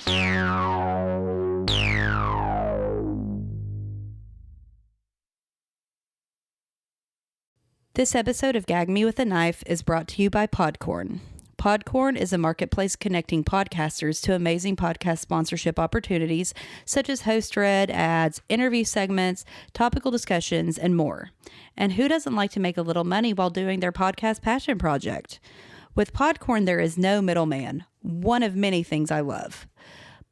This episode of Gag Me With a Knife is brought to you by Podcorn. Podcorn is a marketplace connecting podcasters to amazing podcast sponsorship opportunities such as host read, ads, interview segments, topical discussions, and more. And who doesn't like to make a little money while doing their podcast passion project? With Podcorn, there is no middleman, one of many things I love.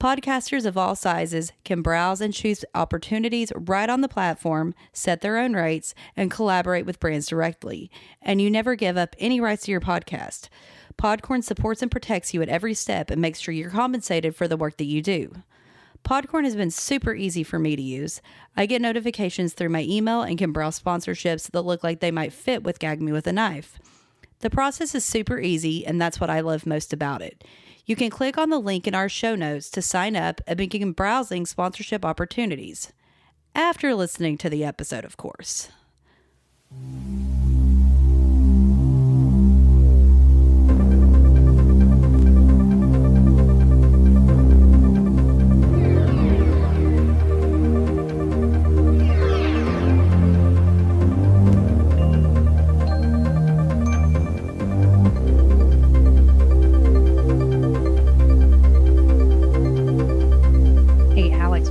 Podcasters of all sizes can browse and choose opportunities right on the platform, set their own rates, and collaborate with brands directly. And you never give up any rights to your podcast. Podcorn supports and protects you at every step and makes sure you're compensated for the work that you do. Podcorn has been super easy for me to use. I get notifications through my email and can browse sponsorships that look like they might fit with Gag Me With a Knife. The process is super easy, and that's what I love most about it. You can click on the link in our show notes to sign up and begin browsing sponsorship opportunities. After listening to the episode, of course.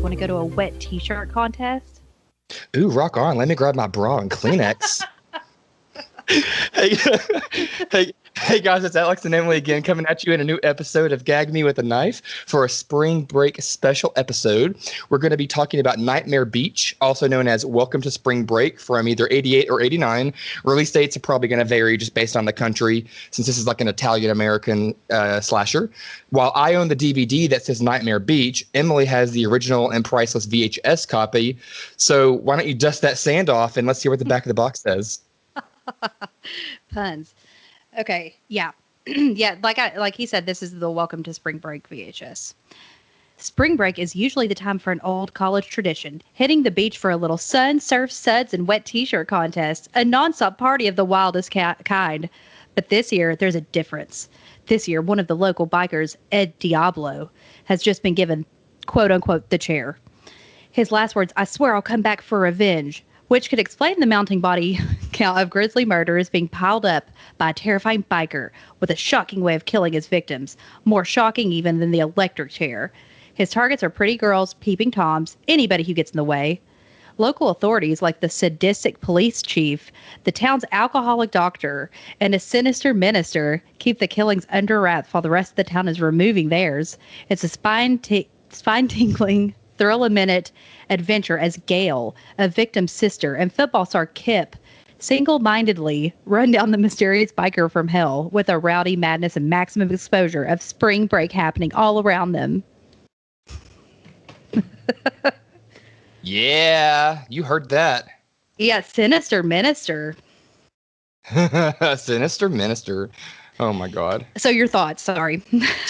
Want to go to a wet t-shirt contest? Ooh, rock on. Let me grab my bra and Kleenex. Hey guys, it's Alex and Emily again coming at you in a new episode of Gag Me With a Knife for a spring break special episode. We're going to be talking about Nightmare Beach, also known as Welcome to Spring Break, from either 88 or 89. Release dates are probably going to vary just based on the country, since this is like an Italian-American slasher. While I own the DVD that says Nightmare Beach, Emily has the original and priceless VHS copy. So why don't you dust that sand off and let's see what the back of the box says. Puns. Okay, yeah. Yeah, like he said, this is the Welcome to Spring Break VHS. Spring break is usually the time for an old college tradition, hitting the beach for a little sun, surf, suds, and wet t-shirt contest, a nonstop party of the wildest kind. But this year, there's a difference. This year, one of the local bikers, Ed Diablo, has just been given, quote-unquote, the chair. His last words, "I swear I'll come back for revenge," which could explain the mounting body count of grisly murders being piled up by a terrifying biker with a shocking way of killing his victims, more shocking even than the electric chair. His targets are pretty girls, peeping toms, anybody who gets in the way. Local authorities like the sadistic police chief, the town's alcoholic doctor, and a sinister minister keep the killings under wraps while the rest of the town is removing theirs. It's a spine-tingling, thrill-a-minute adventure as Gail, a victim's sister, and football star Kip single-mindedly run down the mysterious biker from hell with a rowdy madness and maximum exposure of spring break happening all around them. Yeah, you heard that. Yeah, sinister minister. Sinister minister. Oh my God. So your thoughts? Sorry,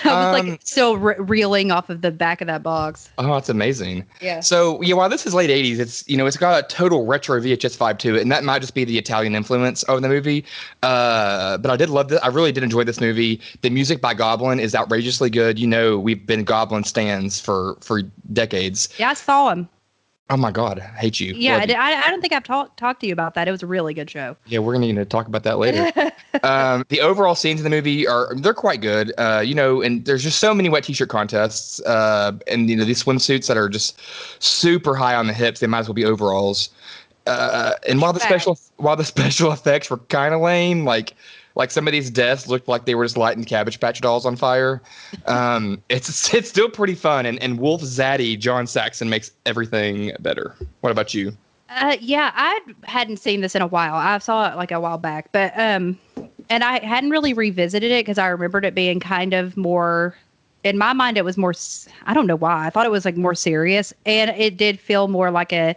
I was like still reeling off of the back of that box. Oh, it's amazing. Yeah. So yeah, while this is late '80s, it's got a total retro VHS vibe to it, and that might just be the Italian influence of the movie. But I did love this. I really did enjoy this movie. The music by Goblin is outrageously good. We've been Goblin stans for decades. Yeah, I saw him. Oh my God, I hate you. Yeah, I don't think I've talked to you about that. It was a really good show. Yeah, we're gonna talk about that later. The overall scenes in the movie they're quite good. And there's just so many wet t-shirt contests. And these swimsuits that are just super high on the hips, they might as well be overalls. And while the special effects were kind of lame, like some of these deaths looked like they were just lighting Cabbage Patch dolls on fire. It's still pretty fun. And Wolf Zaddy, John Saxon, makes everything better. What about you? Yeah, I hadn't seen this in a while. I saw it like a while back, but and I hadn't really revisited it because I remembered it being kind of more. In my mind, it was more. I don't know why. I thought it was like more serious, and it did feel more like a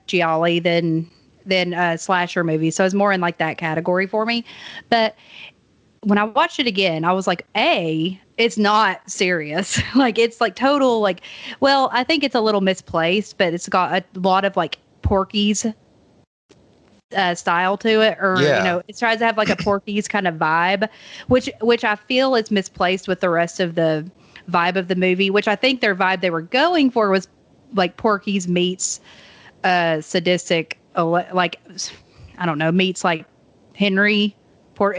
giallo than a slasher movie. So it's more in like that category for me. But when I watched it again, I was like, it's not serious. Like, it's like total, like, well, I think it's a little misplaced, but it's got a lot of like Porky's style to it, or it tries to have like a Porky's kind of vibe, which I feel is misplaced with the rest of the vibe of the movie, which I think their vibe they were going for was like Porky's meets sadistic, like, I don't know, meets like Henry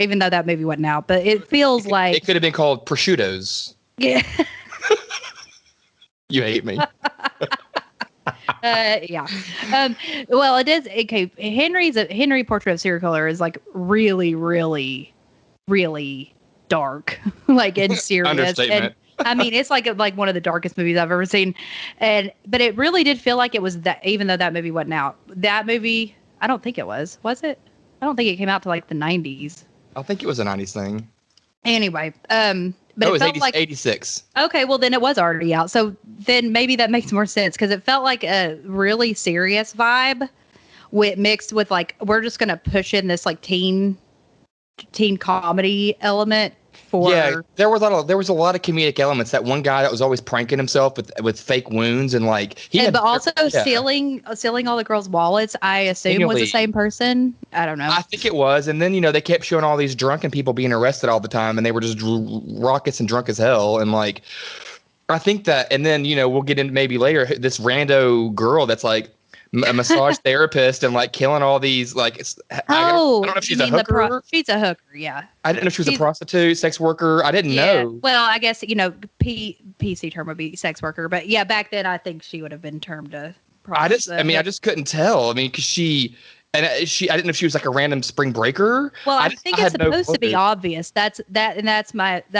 even though that movie wasn't out, but it feels like it could have been called Prosciuttos. Yeah. You hate me. Yeah. Well, it is. Okay. Henry Portrait of Serial Killer is like really, really, really dark, like, and serious. Understatement. And I mean, it's like one of the darkest movies I've ever seen. But it really did feel like it was that, even though that movie wasn't out. That movie, I don't think it was. Was it? I don't think it came out to like the 90s. I think it was a 90s thing. Anyway, but it was felt 86. Okay, well then it was already out. So then maybe that makes more sense because it felt like a really serious vibe mixed with like, we're just going to push in this like teen comedy element for. Yeah, there was a lot of comedic elements. That one guy that was always pranking himself with fake wounds and like but also stealing all the girls' wallets. I assume was the same person. I don't know. I think it was, and then they kept showing all these drunken people being arrested all the time, and they were just raucous and drunk as hell. And like, I think that, and then we'll get into maybe later this rando girl that's like a massage therapist and like killing all these like. I don't know if she's a hooker. She's a hooker, yeah. I didn't know she was a prostitute, sex worker. I didn't know. Well, I guess PC term would be sex worker, but yeah, back then I think she would have been termed a prostitute. I just couldn't tell. I mean, because I didn't know if she was like a random spring breaker. Well, I think it's supposed to be obvious. I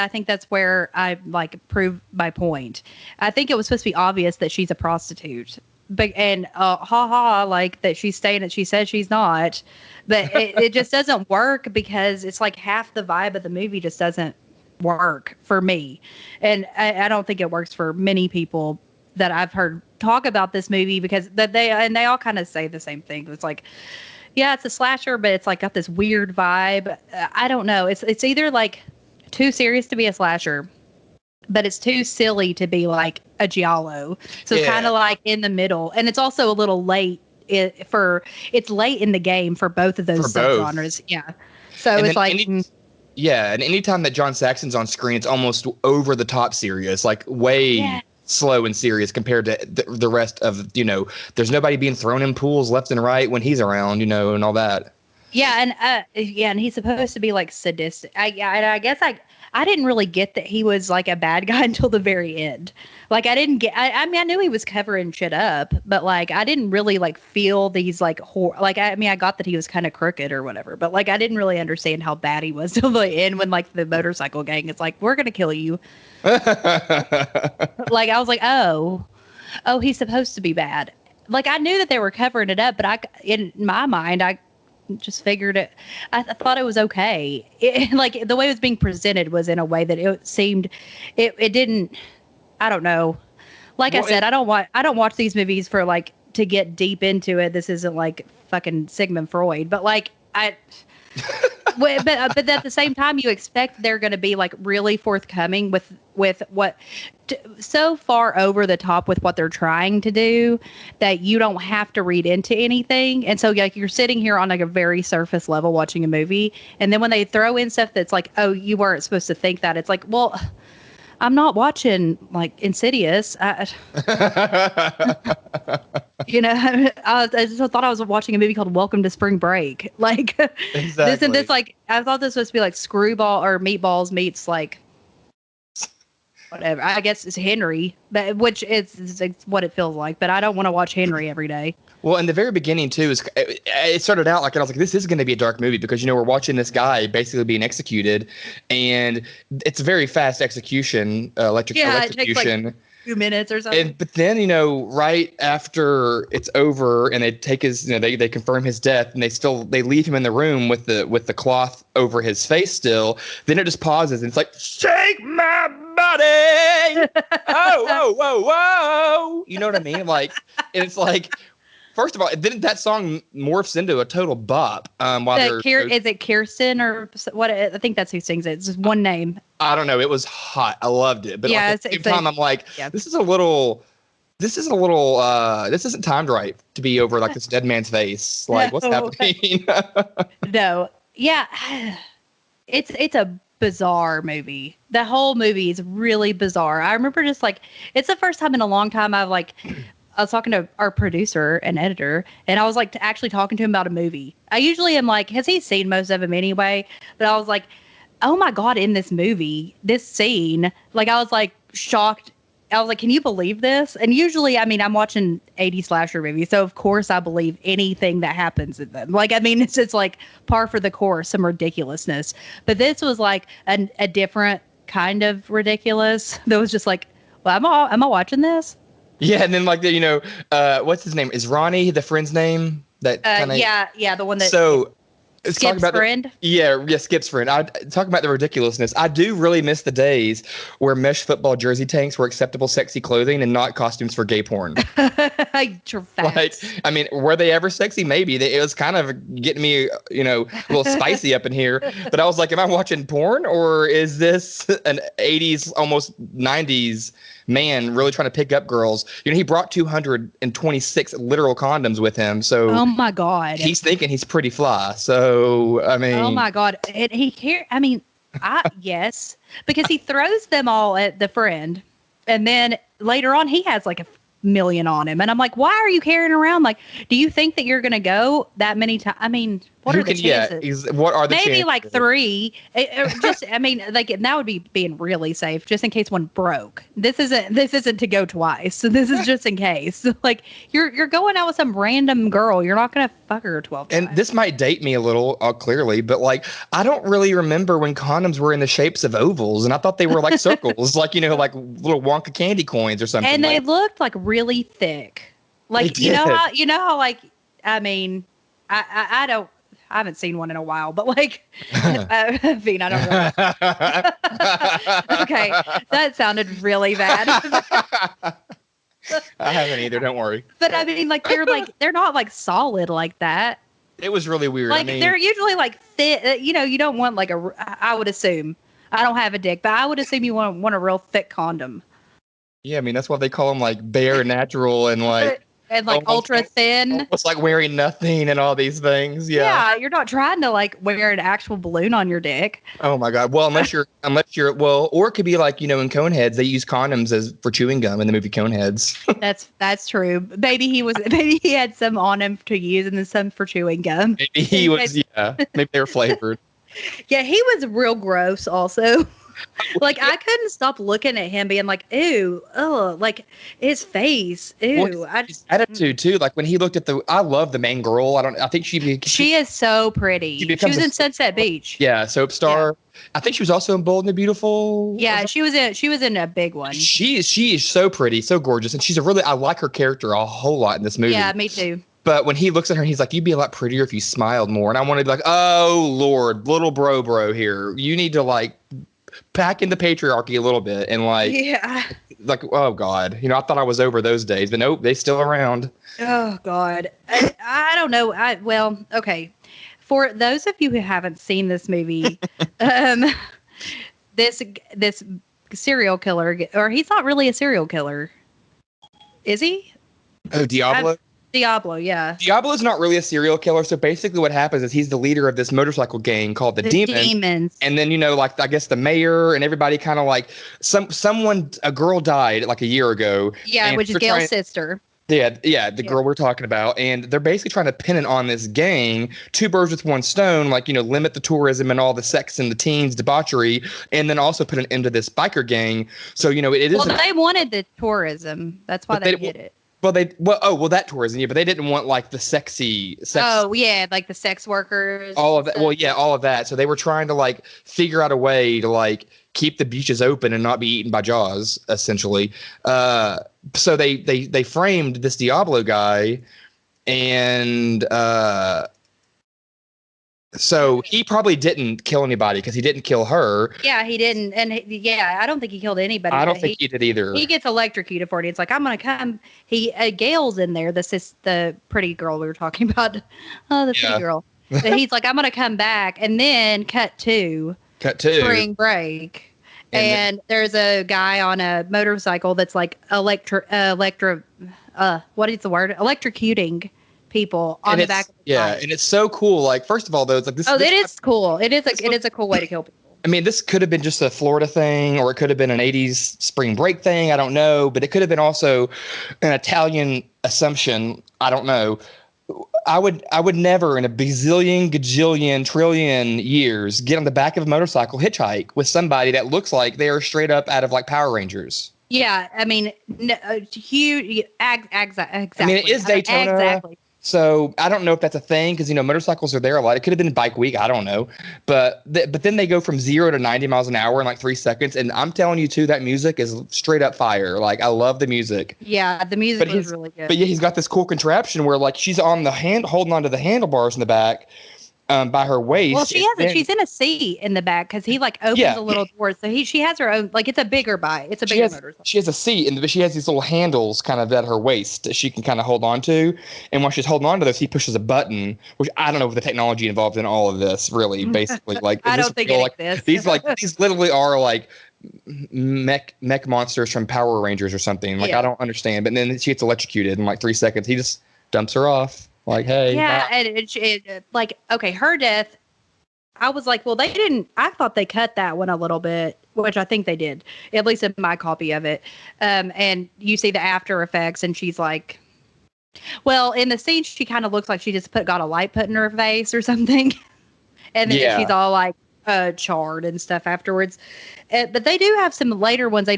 think that's where I like prove my point. I think it was supposed to be obvious that she's a prostitute. But like that she's saying that she says she's not, but it just doesn't work because it's like half the vibe of the movie just doesn't work for me, and I don't think it works for many people that I've heard talk about this movie because they all kind of say the same thing. It's like, yeah, it's a slasher, but it's like got this weird vibe. I don't know. It's either like too serious to be a slasher, but it's too silly to be like a giallo. So it's kind of like in the middle. And it's also a little late it's late in the game for both of those subgenres. Yeah. So and it's like and anytime that John Saxon's on screen, it's almost over the top serious, like way slow and serious compared to the rest of, there's nobody being thrown in pools left and right when he's around, and all that. Yeah, and he's supposed to be like sadistic. I guess I didn't really get that he was like a bad guy until the very end. Like I didn't get. I mean, I knew he was covering shit up, but like I didn't really like feel these like I got that he was kind of crooked or whatever, but like I didn't really understand how bad he was till the end when like the motorcycle gang is like, we're gonna kill you. Like I was like, oh, he's supposed to be bad. Like I knew that they were covering it up, but in my mind I just figured it. I thought it was okay. Like the way it was being presented was in a way that it seemed it didn't. I don't know. Like I said, I don't watch these movies for like to get deep into it. This isn't like fucking Sigmund Freud, but like but at the same time, you expect they're going to be like really forthcoming with what so far over the top with what they're trying to do that you don't have to read into anything. And so like you're sitting here on like a very surface level watching a movie, and then when they throw in stuff that's like, oh, you weren't supposed to think that, it's like, well, I'm not watching like Insidious. I just thought I was watching a movie called Welcome to Spring Break. Like exactly. this like I thought this was supposed to be like Screwball or Meatballs meets like whatever. I guess it's Henry, but which it's what it feels like. But I don't want to watch Henry every day. Well, in the very beginning too, it started out like I was like, this is going to be a dark movie because we're watching this guy basically being executed, and it's a very fast execution, electrocution. It takes like 2 minutes or something. But then right after it's over, and they take his, they confirm his death, and they leave him in the room with the cloth over his face still. Then it just pauses, and it's like, shake my body, oh, whoa, whoa, you know what I mean? Like, and it's like. First of all, then that song morphs into a total bop. Is it Kirsten or what? I think that's who sings it. It's just one name. I don't know. It was hot. I loved it. But at the same time, I'm like, this isn't timed right to be over like this dead man's face. Like, what's happening? No. Yeah. It's a bizarre movie. The whole movie is really bizarre. I remember just like, it's the first time in a long time I was talking to our producer and editor, and I was like actually talking to him about a movie. I usually am like, has he seen most of them anyway? But I was like, oh my God, in this movie, this scene, like I was like shocked. I was like, can you believe this? And usually, I mean, I'm watching 80 slasher movies, so of course I believe anything that happens in them. Like, I mean, it's like par for the course, some ridiculousness. But this was like a different kind of ridiculous. That was just like, well, am I watching this? Yeah, and then like what's his name? Is Ronnie the friend's name? That kind of yeah, the one that so. It's talking Skip's about friend. Yeah, Skip's friend. I talk about the ridiculousness. I do really miss the days where mesh football jersey tanks were acceptable sexy clothing and not costumes for gay porn. Like, I mean, were they ever sexy? Maybe. It was kind of getting me, a little spicy up in here. But I was like, am I watching porn, or is this an 80s, almost 90s man really trying to pick up girls? He brought 226 literal condoms with him. So, oh my God, he's thinking he's pretty fly. So, I mean, oh my God, I mean, yes, because he throws them all at the friend, and then later on he has like a million on him, and I'm like, why are you carrying around? Like, do you think that you're gonna go that many times? I mean, what are the chances? Yeah, what are the maybe chances? like 3. Just, I mean, like that would be being really safe, just in case one broke. This isn't to go twice. So this is just in case. Like you're going out with some random girl. You're not gonna fuck her 12 times. And this might date me a little, clearly, but like I don't really remember when condoms were in the shapes of ovals, and I thought they were like circles, like like little Wonka candy coins or something. And they looked like really thick. Like you know how like, I mean, I haven't seen one in a while, but like, Veen, I don't know. Okay, that sounded really bad. I haven't either. Don't worry. But I mean, like they're not like solid like that. It was really weird. Like I mean, they're usually like thick. You don't want like I would assume. I don't have a dick, but I would assume you want a real thick condom. Yeah, I mean that's why they call them like bare natural and like. And like ultra thin. It's like wearing nothing and all these things. Yeah, you're not trying to like wear an actual balloon on your dick. Oh my God. Well, unless you're or it could be like, in Coneheads, they use condoms for chewing gum in the movie Coneheads. That's true. Maybe he had some on him to use and then some for chewing gum. Maybe he was, maybe they were flavored. Yeah, he was real gross also. Like I couldn't stop looking at him being like, ew, like his face. Ew. Well, his attitude too. Like when he looked at I love the main girl. I think she is so pretty. She was in Sunset Beach. Yeah. Soap star. Yeah. I think she was also in Bold and the Beautiful. Yeah. She was in a big one. She is so pretty, so gorgeous. And I like her character a whole lot in this movie. Yeah, me too. But when he looks at her and he's like, you'd be a lot prettier if you smiled more. And I wanted to be like, oh Lord, little bro here. You need to like pack in the patriarchy a little bit and like oh God, I thought I was over those days, but nope, they still around. Oh God, I don't know. Well, okay, for those of you who haven't seen this movie, this serial killer, or he's not really a serial killer, is he? Oh, Diablo. Diablo, yeah. Diablo's not really a serial killer. So basically what happens is he's the leader of this motorcycle gang called the Demons. And then, like, I guess the mayor and everybody kind of like a girl died like a year ago. Yeah, which is Gail's sister. Yeah, the girl we're talking about. And they're basically trying to pin it on this gang, 2 birds with 1 stone, like, limit the tourism and all the sex and the teens debauchery, and then also put an end to this biker gang. So, it is. Well, they wanted the tourism. That's why they did it. Well, that tourism, yeah, but they didn't want like the sexy sex. Oh, yeah, like the sex workers. All of that. Well, yeah, all of that. So they were trying to like figure out a way to like keep the beaches open and not be eaten by Jaws, essentially. So they framed this Diablo guy, and so he probably didn't kill anybody because he didn't kill her. Yeah, he didn't. And I don't think he killed anybody. I don't think he did either. He gets electrocuted for it. It's like, I'm going to come. Gail's in there. This is the pretty girl we were talking about. Oh, the pretty girl. But he's like, I'm going to come back. And then cut to spring break. And there's a guy on a motorcycle that's like what is the word? Electrocuting people on the back of the bike. And it's so cool. Like, first of all, though, it's like this. Oh, it is cool. It is a cool way to kill people. I mean, this could have been just a Florida thing, or it could have been an 80s spring break thing. I don't know. But it could have been also an Italian assumption. I don't know. I would never in a bazillion, gajillion, trillion years get on the back of a motorcycle hitchhike with somebody that looks like they are straight up out of like Power Rangers. Yeah, I mean, no, huge. Exactly. I mean, it is Daytona. Exactly. So I don't know if that's a thing because, motorcycles are there a lot. It could have been Bike Week. I don't know. But then they go from 0 to 90 miles an hour in like 3 seconds. And I'm telling you, too, that music is straight up fire. Like, I love the music. Yeah, the music was really good. But yeah, he's got this cool contraption where like she's on the holding onto the handlebars in the back by her waist. Well, she's in a seat in the back because he like opens a little door. So she has her own, like it's a bigger bike. It's a bigger motorcycle. She has a seat, but she has these little handles kind of at her waist that she can kind of hold on to. And while she's holding on to those, he pushes a button, which I don't know if the technology involved in all of this really, basically. Like, I don't think it exists. These literally are like mech monsters from Power Rangers or something. Like, I don't understand. But then she gets electrocuted in like 3 seconds. He just dumps her off. Like, hey. Yeah, and it like, okay, her death, I was like, well, they didn't, I thought they cut that one a little bit, which I think they did, at least in my copy of it. And you see the after effects, and she's like, well, in the scene, she kind of looks like she just got a light put in her face or something. And then she's all like charred and stuff afterwards. But they do have some later ones.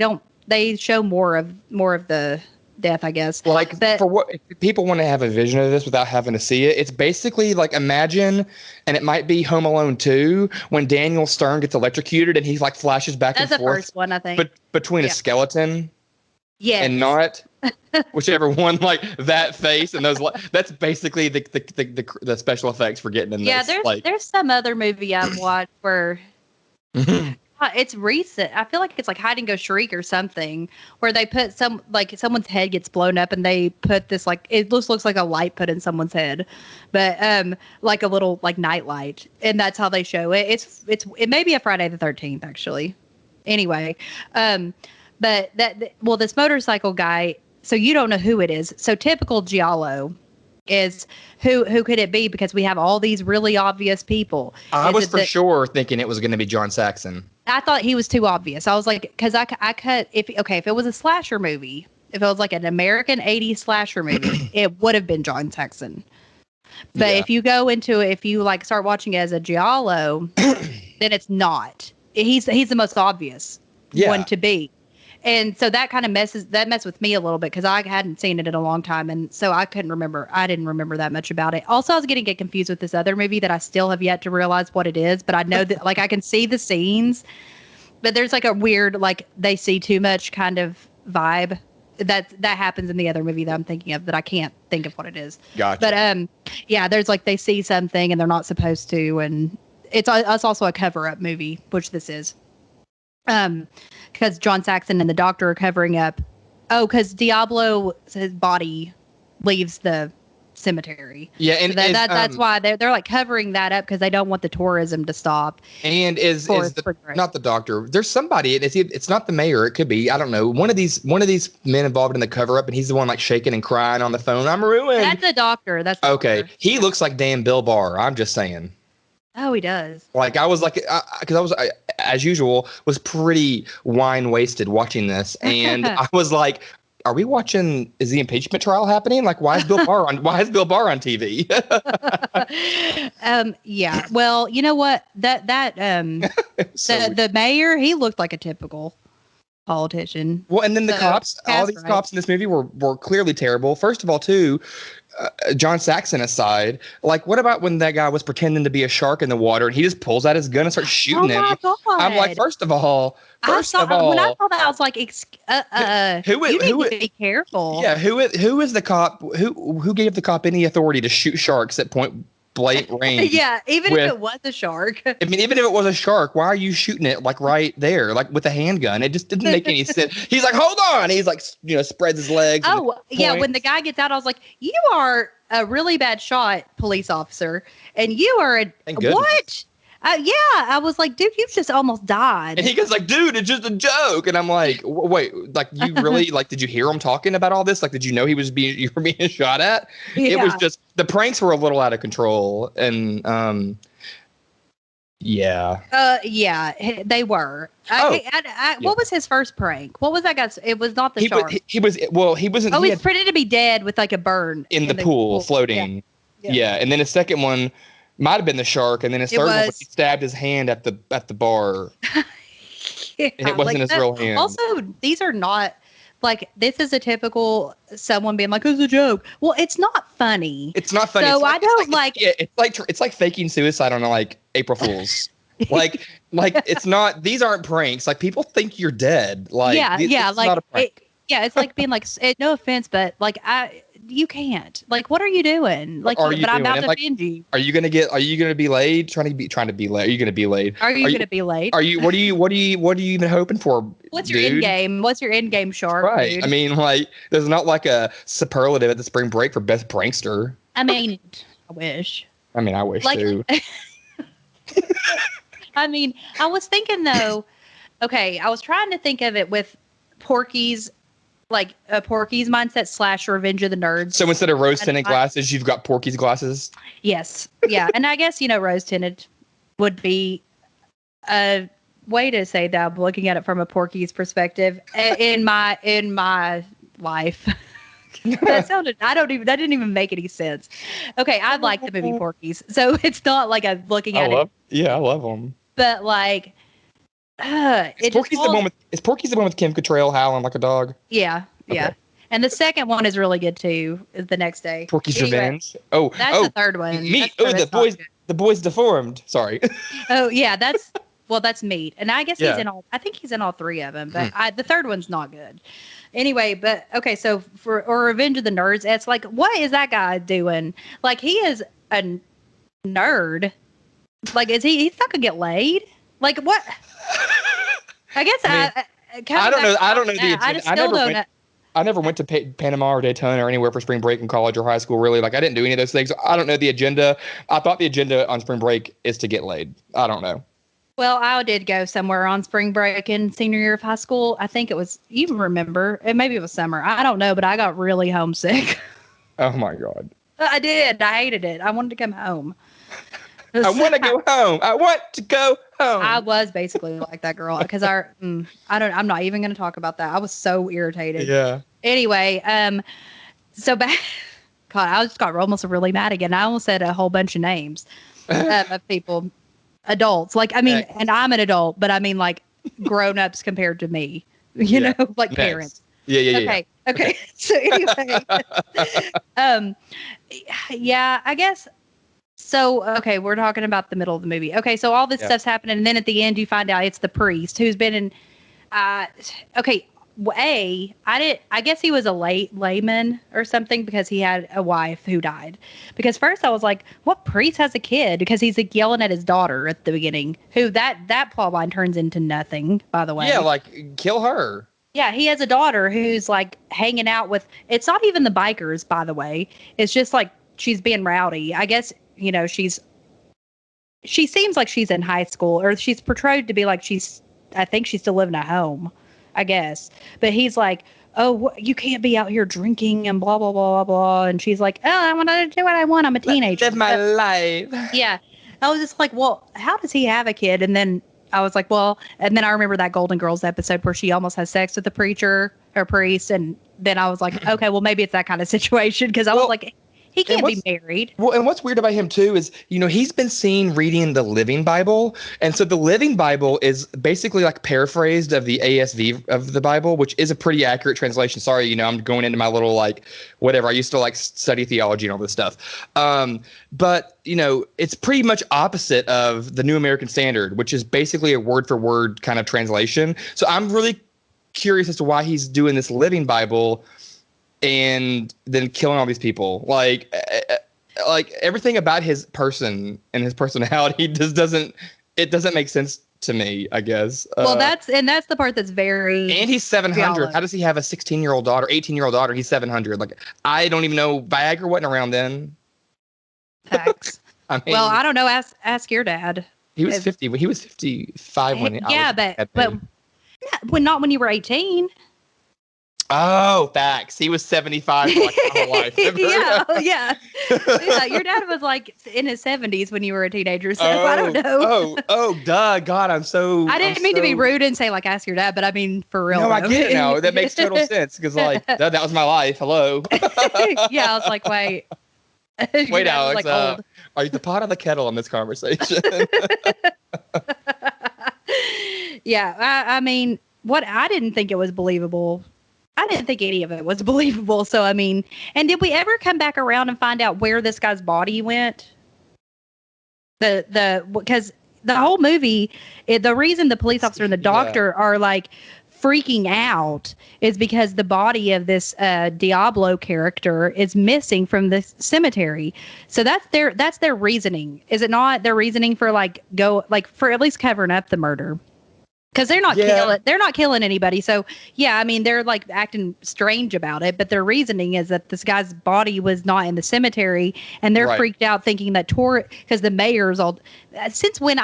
They show more of the death, I guess. Like, for what if people want to have a vision of this without having to see it, it's basically like, imagine, and it might be Home Alone 2 when Daniel Stern gets electrocuted and he like flashes back and forth. That's the first one, I think. But between a skeleton and not whichever one, like that face and those. That's basically the special effects for getting in this. Yeah, there's some other movie I've watched where. It's recent. I feel like it's like Hide and Go Shriek or something, where they put someone's head gets blown up and they put this like, it looks like a light put in someone's head, but like a little like night light, and that's how they show it. It may be a Friday the 13th actually. Anyway, but this motorcycle guy. So you don't know who it is. So typical giallo is who could it be? Because we have all these really obvious people. I was for sure thinking it was going to be John Saxon. I thought he was too obvious. I was like, because I cut if it was a slasher movie, if it was like an American 80s slasher movie, it would have been John Saxon. But if you like start watching it as a giallo, then it's not. He's the most obvious one to be. And so that kind of messed with me a little bit because I hadn't seen it in a long time. And so I didn't remember that much about it. Also, I was getting confused with this other movie that I still have yet to realize what it is. But I know that like I can see the scenes, but there's like a weird, like they see too much kind of vibe that happens in the other movie that I'm thinking of that I can't think of what it is. Gotcha. But there's like they see something and they're not supposed to. And it's also a cover up movie, which this is. Because John Saxon and the doctor are covering up. Oh, because Diablo, his body leaves the cemetery. Yeah, and so that's why they're like covering that up because they don't want the tourism to stop. And not the doctor? There's somebody. It's not the mayor. It could be. I don't know. One of these men involved in the cover up, and he's the one like shaking and crying on the phone. I'm ruined. That's the doctor. That's the okay. Doctor. He looks like damn Bill Barr. I'm just saying. Oh, he does. Like I was like, because I as usual, was pretty wine wasted watching this, and I was like, "Are we watching? Is the impeachment trial happening? Like, why is Bill Barr on TV?" Yeah. Well, you know what? The mayor, he looked like a typical politician. Well, and then the cops, all these cops in this movie were clearly terrible. First of all, too. John Saxon aside, like, what about when that guy was pretending to be a shark in the water and he just pulls out his gun and starts shooting him? God. I'm like, first of all, when I saw that, I was like, you need to be careful. Yeah, who is the cop? Who gave the cop any authority to shoot sharks at point blank range? Yeah, if it was a shark. I mean, even if it was a shark, why are you shooting it like right there, like with a handgun? It just didn't make any sense. He's like, hold on. He's like, spreads his legs. Oh, yeah. When the guy gets out, I was like, you are a really bad shot, police officer, and you are what? Yeah, I was like, dude, you just almost died. And he goes like, dude, it's just a joke. And I'm like, wait, like you really like, did you hear him talking about all this? Like, did you know you were being shot at? Yeah. It was just, the pranks were a little out of control. And Yeah. Yeah, they were. Yeah. What was his first prank? What was that guy's? It was not the He shark. he wasn't. Oh, He he's had pretending to be dead with like a burn in the pool Yeah. floating. Yeah. Yeah, and then his second one might have been the shark, and then his It third one was was. he stabbed his hand at the bar, Yeah, and it wasn't like his that. real hand. Also, these are not like this is a typical someone being like, "It's a joke." Well, it's not funny. It's not funny. So I don't like. It's like faking suicide on like April Fools. like it's not. These aren't pranks. Like people think you're dead. Like this is like not a prank. it's like being like, no offense, but like you can't. Like, what are you doing? Like, What are you but I'm doing? about And, to like, offend you. Are you gonna be laid? Trying to be laid. Are you gonna be laid? Are you gonna be late? Are you? What are you even hoping for? What's your dude? end game? What's your end game, shark? Right. Dude? I mean, like, there's not like a superlative at the spring break for best prankster. I mean, I wish. I mean, I wish Like, too. I mean, I was thinking though. Okay, I was trying to think of it with Porky's, like a Porky's mindset / Revenge of the Nerds. So instead of rose tinted glasses, you've got Porky's glasses. Yes. Yeah, and I guess rose tinted would be a way to say that I'm looking at it from a Porky's perspective in my life. That didn't even make any sense. Okay, I like the movie Porky's, so it's not like I'm looking at it. Yeah, I love them. But like, is Porky's the one with Kim Cattrall howling like a dog? Yeah, yeah. Okay. And the second one is really good too. Is the next day. Porky's Revenge. Oh, that's the third one. Meat. The boy's deformed. Sorry. Oh yeah, that's Meat, and I guess he's in all. I think he's in all three of them, but the third one's not good. Anyway, but okay, so for Revenge of the Nerds, it's like, what is that guy doing? Like, he is a nerd. Like, he's not gonna get laid? Like, what? I guess I don't know. I don't know the agenda. I never went to Panama or Daytona or anywhere for spring break in college or high school. Really, like I didn't do any of those things. I don't know the agenda. I thought the agenda on spring break is to get laid. I don't know. Well, I did go somewhere on spring break in senior year of high school. I think it was, you remember, and maybe it was summer. I don't know, but I got really homesick. Oh my God. I did. I hated it. I wanted to come home. I want to go home. I want to go home. I was basically like that girl because I'm not even going to talk about that. I was so irritated. Yeah. Anyway, so back, God, I just got almost really mad again. I almost said a whole bunch of names of people. Adults, like, I mean, and I'm an adult, but I mean, like, grown-ups compared to me, you know, like parents. Yeah. Okay. So anyway, yeah, I guess. So, okay, we're talking about the middle of the movie. Okay, so all this stuff's happening, and then at the end, you find out it's the priest who's been in. Okay, I guess he was a layman or something because he had a wife who died. Because first I was like, what priest has a kid? Because he's like yelling at his daughter at the beginning, who that plot line turns into nothing, by the way. Yeah, like kill her. Yeah, he has a daughter who's like hanging out with, it's not even the bikers, by the way. It's just like she's being rowdy. I guess, she seems like she's in high school, or she's portrayed to be like I think she's still living at home. I guess. But he's like, oh, you can't be out here drinking and blah, blah, blah, blah, blah. And she's like, oh, I want to do what I want. I'm a teenager. Live my life. Yeah. I was just like, well, how does he have a kid? And then I was like, well, and then I remember that Golden Girls episode where she almost has sex with the preacher or priest. And then I was like, okay, well, maybe it's that kind of situation. Because I was like, he can't be married. Well, and what's weird about him, too, is, he's been seen reading the Living Bible. And so the Living Bible is basically like paraphrased of the ASV of the Bible, which is a pretty accurate translation. Sorry, I'm going into my little, like, whatever. I used to, like, study theology and all this stuff. But, it's pretty much opposite of the New American Standard, which is basically a word-for-word kind of translation. So I'm really curious as to why he's doing this Living Bible and then killing all these people. Like everything about his person and his personality just doesn't make sense to me, I guess. Well, that's the part that's very. And he's 700. How does he have a 16-year-old daughter, 18-year-old daughter? He's 700. Like, I don't even know. Viagra wasn't around then. Facts. I mean, well, I don't know. Ask your dad. He was 50. He was 55 when. Yeah, but not when you were 18. Oh, facts. He was 75 for like my whole life. Yeah, yeah. Your dad was like in his 70s when you were a teenager, so I don't know. Duh. God, I didn't mean to be rude and say like ask your dad, but I mean for real. No, though. I get it now. That makes total sense because like that was my life. Hello. Yeah, I was like, wait. Wait, Alex. Like old. Are you the pot or the kettle in this conversation? Yeah, I mean, what I didn't think it was believable. I didn't think any of it was believable. So I mean, and did we ever come back around and find out where this guy's body went? Because the whole movie, the reason the police officer and the doctor are like freaking out is because the body of this Diablo character is missing from the cemetery. So that's their reasoning. Is it not their reasoning for for at least covering up the murder? Because they're not killing anybody. So yeah, I mean they're like acting strange about it, but their reasoning is that this guy's body was not in the cemetery, and they're freaked out thinking that because the mayor's all since when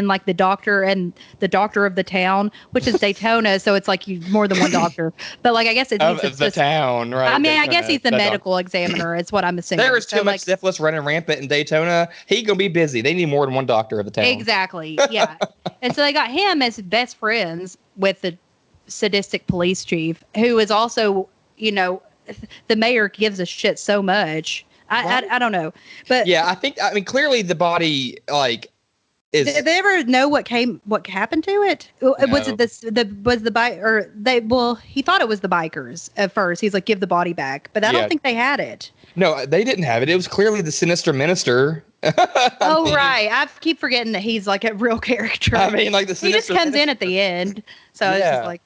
like the doctor and the doctor of the town, which is Daytona, so it's like more than one doctor, but like I guess it's the town, right? I mean, Daytona, I guess he's the medical examiner. It's what I'm assuming. There is too much syphilis running rampant in Daytona. He gonna be busy. They need more than one doctor of the town. Exactly. Yeah, and so they got him as best friends with the sadistic police chief, who is also, the mayor gives a shit so much. I don't know, but yeah, I mean clearly the body is. Did they ever know what happened to it? No. Was it the bike or they? Well, he thought it was the bikers at first. He's like, give the body back, but I don't think they had it. No, they didn't have it. It was clearly the sinister minister. Oh, right. I keep forgetting that he's like a real character. I mean, like he just comes in at the end. So it's just like,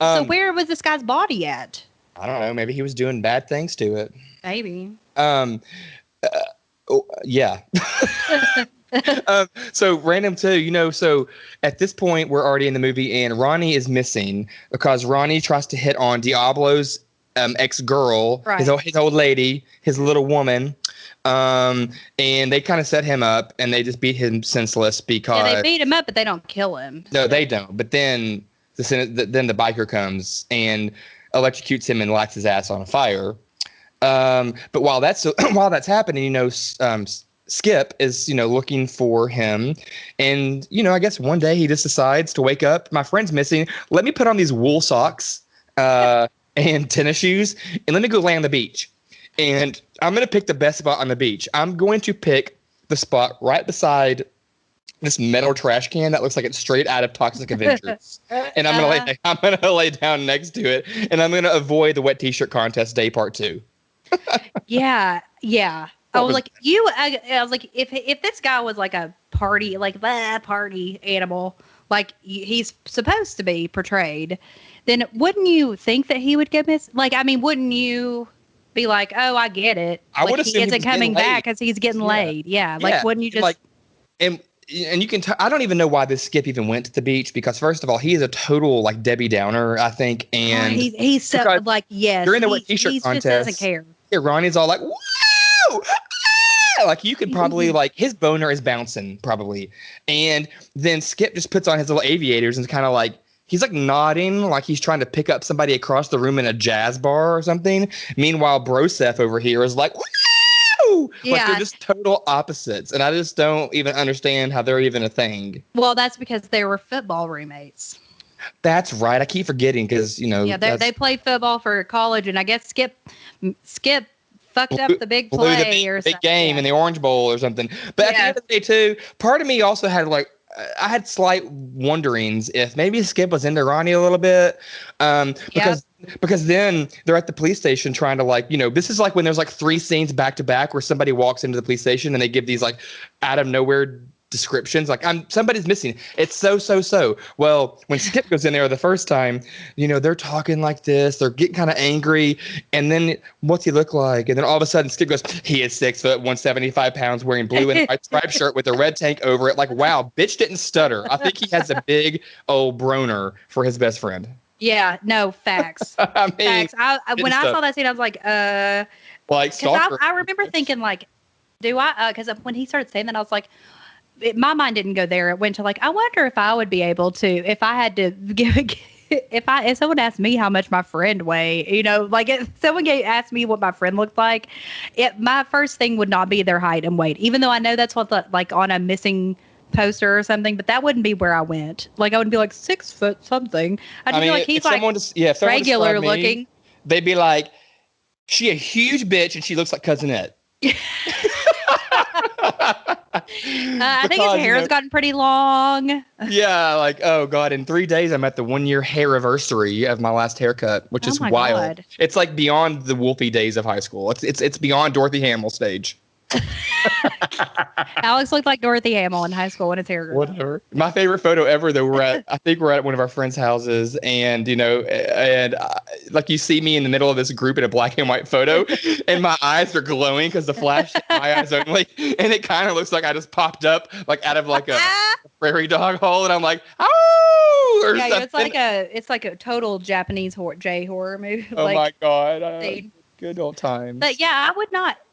so where was this guy's body at? I don't know. Maybe he was doing bad things to it. Maybe. Yeah. So random too, so at this point we're already in the movie and Ronnie is missing because Ronnie tries to hit on Diablo's ex-girl, his old lady, his little woman. And they kind of set him up and they just beat him senseless because they beat him up, but they don't kill him. No, they don't. But then the biker comes and electrocutes him and lights his ass on fire. But while that's happening, Skip is, you for him. And, I guess one day he just decides to wake up. My friend's missing. Let me put on these wool socks and tennis shoes and let me go lay on the beach. And I'm going to pick the best spot on the beach. I'm going to pick the spot right beside this metal trash can that looks like it's straight out of Toxic Avengers. And I'm going to lay down next to it. And I'm going to avoid the wet t-shirt contest day part 2. Yeah. I was like, if this guy was like a party, party animal, like he's supposed to be portrayed, then wouldn't you think that he would get missed? Like, I mean, wouldn't you be like, oh, I get it. I would assume he isn't coming back because he's getting laid. Yeah. Like, wouldn't you just and you can I don't even know why this Skip even went to the beach because first of all, he is a total like Debbie Downer, I think. And he's so like, yes, during the wet t-shirt contest, just doesn't care. Yeah, Ronnie's all like, whoa! Like you could probably like his boner is bouncing probably. And then Skip just puts on his little aviators and kind of like he's like nodding like he's trying to pick up somebody across the room in a jazz bar or something. Meanwhile, Broseph over here is like, woo! Yeah. Like they're just total opposites. And I just don't even understand how they're even a thing. Well, that's because they were football roommates. That's right. I keep forgetting because, Yeah, they played football for college and I guess Skip fucked up the big play or something. Big game in the Orange Bowl or something. But at the end of the day, too, part of me also had I had slight wonderings if maybe Skip was into Ronnie a little bit. Because then they're at the police station trying to this is like when there's 3 scenes back to back where somebody walks into the police station and they give these out of nowhere descriptions somebody's missing. It's so. Well, when Skip goes in there the first time, they're talking like this, they're getting kind of angry, and then what's he look like? And then all of a sudden Skip goes, he is 6 foot, 175 pounds, wearing blue and white striped shirt with a red tank over it. Like, wow, bitch didn't stutter. I think he has a big old broner for his best friend. Yeah, no, facts. Facts. When I saw that scene, I was like, I remember thinking do I? Because when he started saying that, I was like, my mind didn't go there. It went to I wonder if I would be able to, if I had to if someone asked me how much my friend weighed, like if someone asked me what my friend looked like, my first thing would not be their height and weight, even though I know that's what like on a missing poster or something, but that wouldn't be where I went. Like I wouldn't be like 6 foot something. I'd be like, he's like if someone regular described me, looking. They'd be like, she a huge bitch and she looks like Cousin Ed. I think his hair has gotten pretty long. Yeah, like, oh God, in 3 days I'm at the 1-year hair anniversary of my last haircut, which is wild. God. It's like beyond the Wolfie days of high school. It's beyond Dorothy Hamill stage. Alex looked like Dorothy Hamill in high school when his hair grew. Whatever. My favorite photo ever, though, I think we're at one of our friends' houses, and like you see me in the middle of this group in a black and white photo, and my eyes are glowing because the flash hit my eyes only, and it kind of looks like I just popped up like out of like a prairie dog hole, and I'm like, oh, or something. It's like a total Japanese horror movie. Oh my God, good old times. But yeah,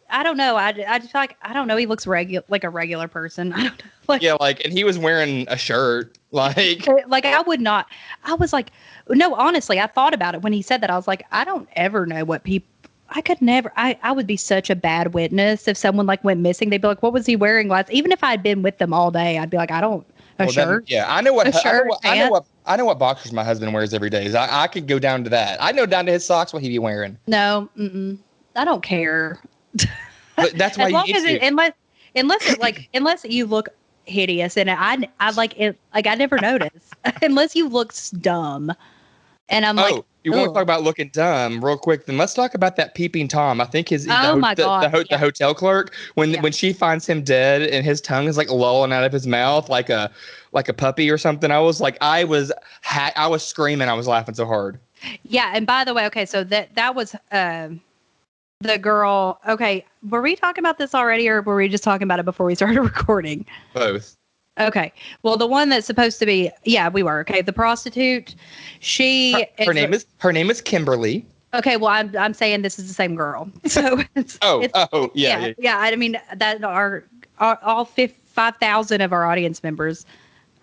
I don't know. I just feel like, I don't know. He looks like a regular person. I don't know. And he was wearing a shirt. Like I would not. I was like, no, honestly, I thought about it when he said that. I was like, I don't ever know what people. I could never. I would be such a bad witness if someone like went missing. They'd be like, what was he wearing last? Even if I'd been with them all day, I'd be like, I don't. Shirt. I know what. I know what boxers my husband wears every day. I could go down to that. I know down to his socks what he'd be wearing. No, I don't care. But that's why unless you look hideous, and I like it. Like I never notice unless you look dumb, and I'm like, you want to talk about looking dumb real quick? Then let's talk about that peeping Tom. I think the hotel clerk when she finds him dead and his tongue is like lolling out of his mouth like a puppy or something. I was like, I was screaming. I was laughing so hard. Yeah, and by the way, okay, so that was the girl. Okay, were we talking about this already, or were we just talking about it before we started recording? Both. Okay. Well, the one that's supposed to be, we were. Okay, the prostitute. Her name is Kimberly. Okay. Well, I'm saying this is the same girl. So. Yeah. I mean that all 5,000 of our audience members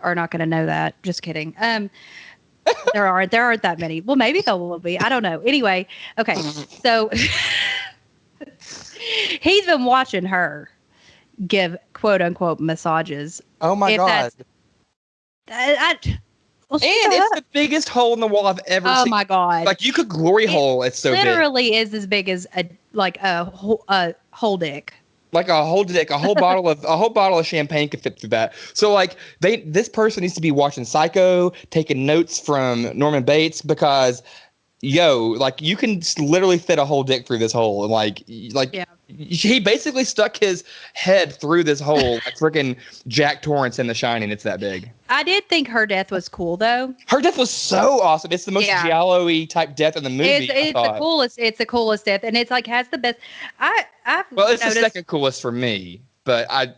are not going to know that. Just kidding. There aren't that many. Well, maybe there will be. I don't know. Anyway. Okay. So. He's been watching her give quote unquote massages. Oh my God. It's the biggest hole in the wall I've ever seen. Oh my God. Like you could glory hole. It's so literally big. Is as big as a whole dick. Like a whole dick, a whole bottle of champagne could fit through that. So like this person needs to be watching Psycho, taking notes from Norman Bates, because like you can literally fit a whole dick through this hole, and he basically stuck his head through this hole like freaking Jack Torrance in The Shining. It's that big. I did think her death was cool though. Her death was so awesome. It's the most giallo-y type death in the movie. It's the coolest. It's the coolest death, and it's like has the best. It's the second coolest for me, but I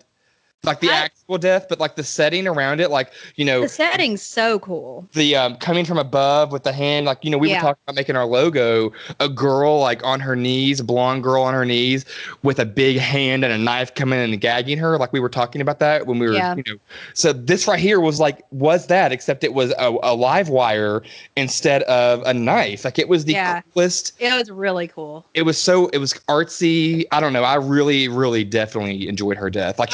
like the actual death, but like the setting around it, like, the setting's so cool. The coming from above with the hand, like, we were talking about making our logo, a girl like on her knees, a blonde girl on her knees with a big hand and a knife coming in and gagging her. Like we were talking about that when we were, so this right here was that, except it was a live wire instead of a knife. Like it was the coolest. It was really cool. It was artsy. I don't know. I really, really definitely enjoyed her death. Like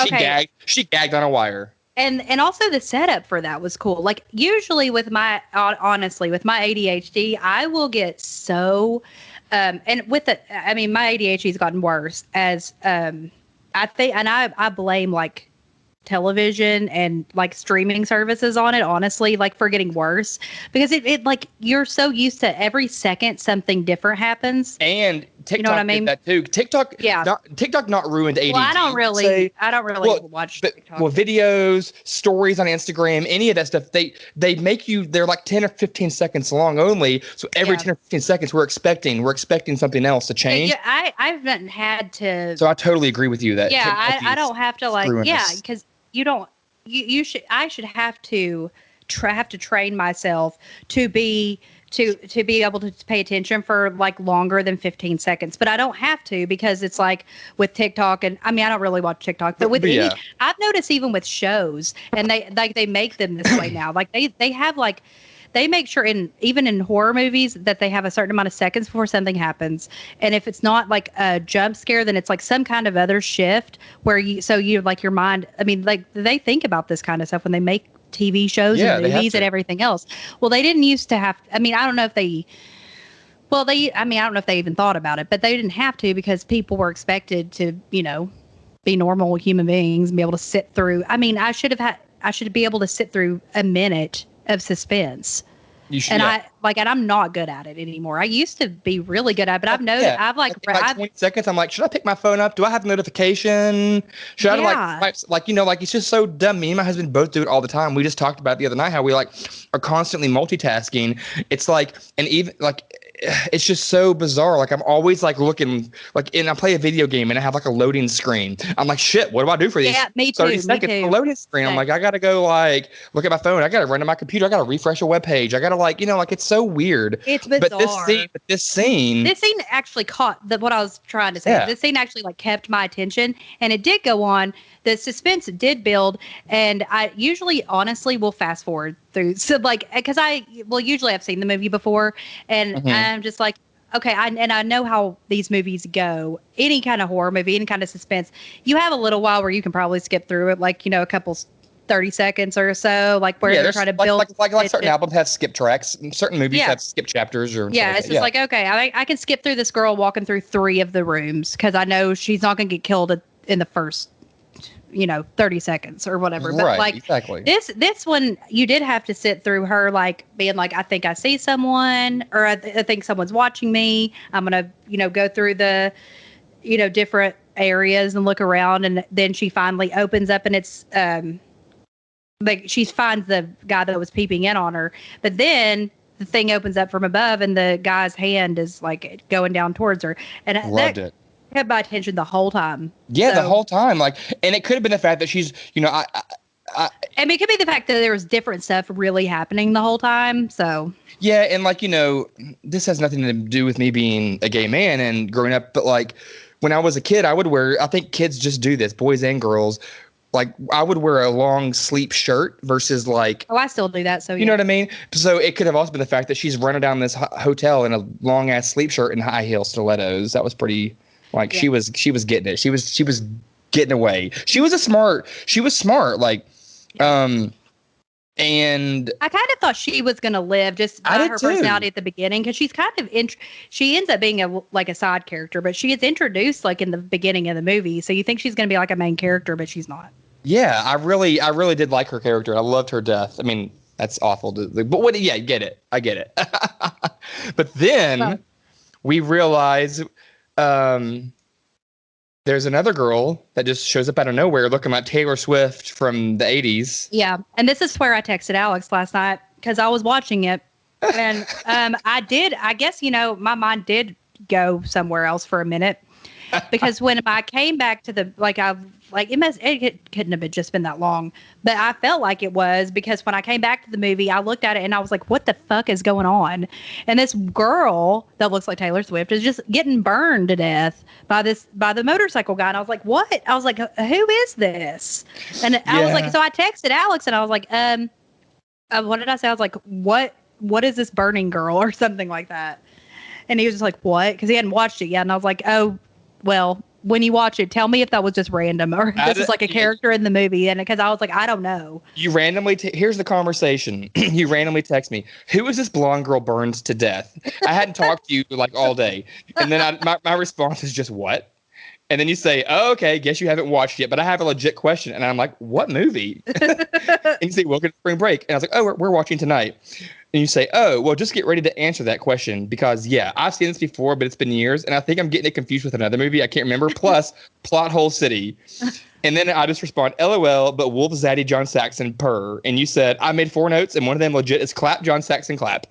she gagged on a wire. And also the setup for that was cool. Like usually with my ADHD, I will get so, and with it, I mean, my ADHD's gotten worse as, I think, and I blame like television and like streaming services on it, honestly, like for getting worse, because it like you're so used to every second something different happens. And TikTok did that too. TikTok not ruined ADD. Well, I don't really watch TikTok. Well, videos, stories on Instagram, any of that stuff, they make you, they're like 10 or 15 seconds long only. So every 10 or 15 seconds we're expecting something else to change. Yeah, I haven't had to. So I totally agree with you that. Yeah, I don't have to because I should have to train myself to be able to pay attention for like longer than 15 seconds, but I don't have to, because it's like with TikTok, and I mean, I don't really watch TikTok, but I've noticed even with shows, and they make them this way now. Like they have like they make sure even in horror movies that they have a certain amount of seconds before something happens. And if it's not like a jump scare, then it's like some kind of other shift where you like your mind. I mean, like they think about this kind of stuff when they make TV shows and movies and everything else. Well, they didn't used to have. I mean, I don't know if they. Well, I mean, I don't know if they even thought about it, but they didn't have to because people were expected to, be normal human beings and be able to sit through. I mean, I should be able to sit through a minute of suspense. You should, and and I'm not good at it anymore. I used to be really good at it, but I've noticed I've 20 seconds. I'm like, should I pick my phone up? Do I have a notification? Should I it's just so dumb. Me and my husband both do it all the time. We just talked about it the other night how we are constantly multitasking. It's and even it's just so bizarre. Like I'm always looking and I play a video game and I have a loading screen. I'm like, shit, what do I do for these 30 seconds? The loading screen. I'm like, I gotta go look at my phone. I gotta run to my computer. I gotta refresh a web page. I gotta it's so weird. It's bizarre. But this scene actually caught what I was trying to say. Yeah. This scene actually kept my attention, and it did go on. The suspense did build, and I usually honestly will fast forward through. So because usually I've seen the movie before, and I'm just like, okay, I know how these movies go. Any kind of horror movie, any kind of suspense, you have a little while where you can probably skip through it, a couple 30 seconds or so, where they're trying to build. Like certain albums have skip tracks, and certain movies have skip chapters. It's just okay, I can skip through this girl walking through 3 of the rooms because I know she's not going to get killed in the first 30 seconds or whatever. But exactly. This one, you did have to sit through her being I think I see someone, or I think someone's watching me. I'm going to, go through the, different areas and look around. And then she finally opens up and it's, she finds the guy that was peeping in on her. But then the thing opens up from above and the guy's hand is going down towards her. And loved it. Kept my attention the whole time. Yeah, the whole time. And it could have been the fact that she's, I mean, it could be the fact that there was different stuff really happening the whole time. So yeah, and this has nothing to do with me being a gay man and growing up, but when I was a kid, I think kids just do this, boys and girls. I would wear a long sleeve shirt versus oh, I still do that. So you know what I mean? So it could have also been the fact that she's running down this hotel in a long ass sleeve shirt and high heel stilettos. That was pretty. She was getting it. She was getting away. She was smart. And I kind of thought she was going to live just by her personality at the beginning, because she's kind of she ends up being a side character, but she is introduced in the beginning of the movie. So you think she's going to be a main character, but she's not. Yeah, I really did like her character. I loved her death. I mean, that's awful but I get it. But then we realize there's another girl that just shows up out of nowhere looking like Taylor Swift from the 80s. Yeah. And this is where I texted Alex last night because I was watching it. And I guess, my mind did go somewhere else for a minute. Because when I came back to the, it couldn't have just been that long, but I felt like it was, because when I came back to the movie, I looked at it and I was like, what the fuck is going on? And this girl that looks like Taylor Swift is just getting burned to death by the motorcycle guy. And I was like, what? I was like, who is this? And I was like, so I texted Alex and I was like, what did I say? I was like, what is this burning girl or something like that? And he was just like, what? Because he hadn't watched it yet. And I was like, oh, well, when you watch it, tell me if that was just random or if this is a character in the movie. And because I was like, I don't know. You randomly, here's the conversation. You randomly text me, who is this blonde girl burned to death? I hadn't talked to you all day. And then my response is just, what? And then you say, oh, okay, guess you haven't watched yet, but I have a legit question. And I'm like, what movie? And you say, welcome to Spring Break. And I was like, oh, we're watching tonight. And you say, oh, well, just get ready to answer that question because, I've seen this before, but it's been years. And I think I'm getting it confused with another movie. I can't remember. Plus, Plot Hole City. And then I just respond, LOL, but Wolf Zaddy John Saxon purr. And you said, I made 4 notes, and one of them legit is clap John Saxon clap.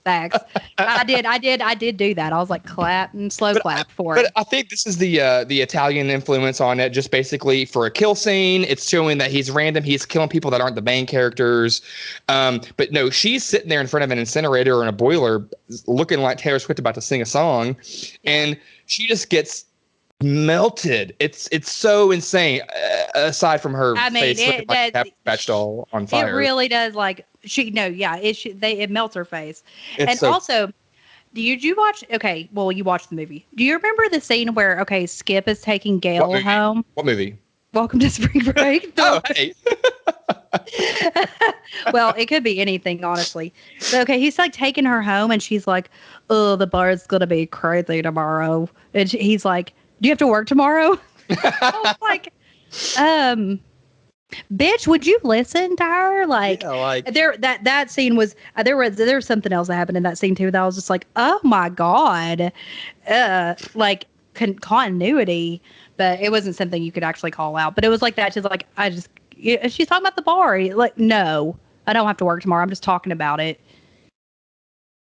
Thanks. I did do that. I was like, clap and slow clap for it. But I think this is the Italian influence on it. Just basically for a kill scene, it's showing that he's random. He's killing people that aren't the main characters. But no, she's sitting there in front of an incinerator or in a boiler, looking like Taylor Swift about to sing a song, and she just gets melted. It's so insane. Aside from her I mean, face looking like a Cabbage Patch doll on fire. It really does. Like it melts her face. It's And so, also, did you watch? Okay, well, you watched the movie. Do you remember the scene where Skip is taking Gail home? What movie? Welcome to Spring Break. Oh, hey. Well, it could be anything, honestly. But, he's like taking her home, and she's like, "Oh, the bar's gonna be crazy tomorrow." And he's like, "Do you have to work tomorrow?" I was like, bitch, would you listen to her? Like, that scene was there was something else that happened in that scene too that I was just like, oh my god, like continuity, but it wasn't something you could actually call out. But it was like that. She's like, she's talking about the bar. Like, no, I don't have to work tomorrow. I'm just talking about it.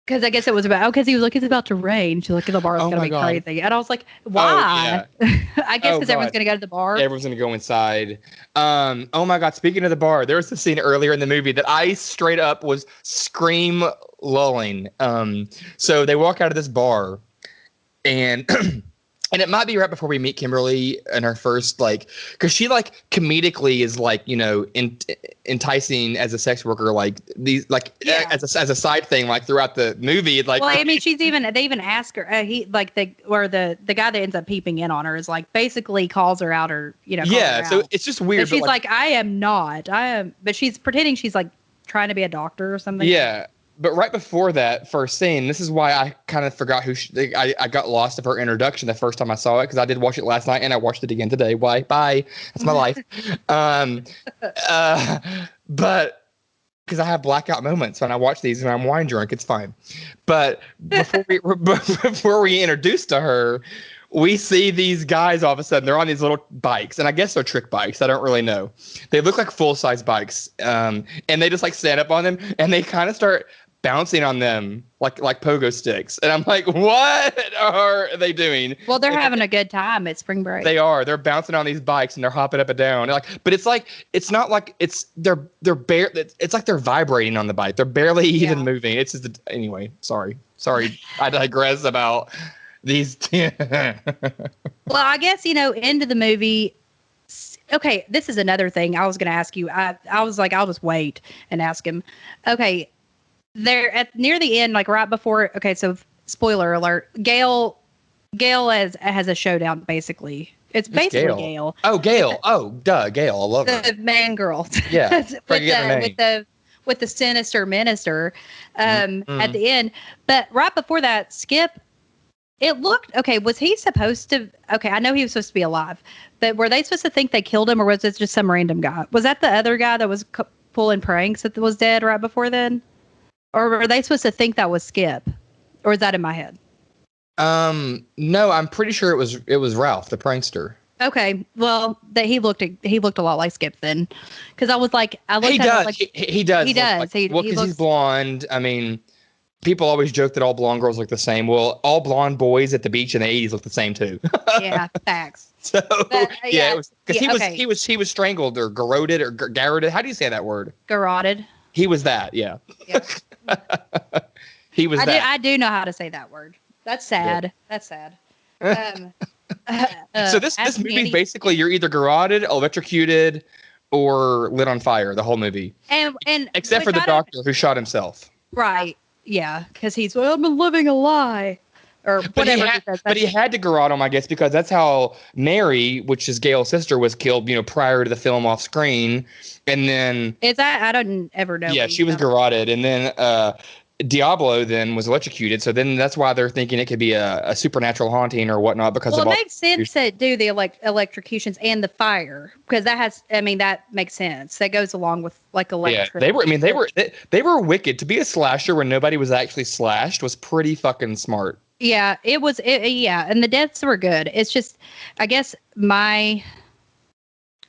Because I guess it was because he was like, it's about to rain. She's like, the bar is going to be crazy. And I was like, why? Oh, yeah. I guess because everyone's going to go to the bar. Everyone's going to go inside. Oh my God. Speaking of the bar, there was a scene earlier in the movie that I straight up was scream lulling. So they walk out of this bar and and it might be right before we meet Kimberly in her first, because she comedically is enticing as a sex worker, as a side thing, throughout the movie. Well, I mean, they even ask her, the guy that ends up peeping in on her is basically calls her out or, yeah. So it's just weird. But she's I am not, but she's pretending she's trying to be a doctor or something. Yeah. But right before that first scene, this is why I kind of forgot I got lost of her introduction the first time I saw it, because I did watch it last night and I watched it again today. Why? Bye. That's my life. But because I have blackout moments when I watch these and I'm wine drunk, it's fine. But before we introduced to her, we see these guys all of a sudden. They're on these little bikes, and I guess they're trick bikes. I don't really know. They look like full-size bikes, and they just stand up on them, and they kind of start bouncing on them like pogo sticks. And I'm like, what are they doing? Well, they're having a good time at spring break. They are. They're bouncing on these bikes and they're hopping up and down. But it's not like they're bare. It's like they're vibrating on the bike. They're barely even moving. It's just anyway. Sorry. I digress about these. Well, I guess into the movie. Okay, this is another thing I was going to ask you. I was like, I'll just wait and ask him. Okay. They're near the end, right before. Okay, so spoiler alert: Gail has a showdown. Basically, it's basically Gail. Oh, Gail. Oh, duh, Gail. I love her. The main girl. Yeah, with the sinister minister at the end. But right before that, Skip. It looked okay. Was he supposed to? Okay, I know he was supposed to be alive, but were they supposed to think they killed him, or was it just some random guy? Was that the other guy that was pulling pranks that was dead right before then? Or were they supposed to think that was Skip? Or is that in my head? No, I'm pretty sure it was Ralph, the prankster. Okay, well, he looked a lot like Skip then, because I looked at he does. He does. Because he's blonde. I mean, people always joke that all blonde girls look the same. Well, all blonde boys at the beach in the 80s look the same too. Yeah, facts. So he was strangled or garroted or garroted. How do you say that word? Garroted. He was that. Yeah. He was that. I do know how to say that word. That's sad. Yeah. That's sad. So this movie basically you're either garroted, electrocuted, or lit on fire the whole movie. And except for the doctor who shot himself. Right. Yeah, because I'm living a lie. Or whatever. But he had to garrote him, I guess, because that's how Mary, which is Gail's sister, was killed, prior to the film off screen. And then is that I don't ever know. Yeah, she was garroted, and then Diablo then was electrocuted. So then that's why they're thinking it could be a supernatural haunting or whatnot. Because it makes sense to do the electrocutions and the fire, because that makes sense. That goes along with electric. Yeah, they were wicked. To be a slasher when nobody was actually slashed was pretty fucking smart. Yeah, it was. Yeah, and the deaths were good. It's just, I guess my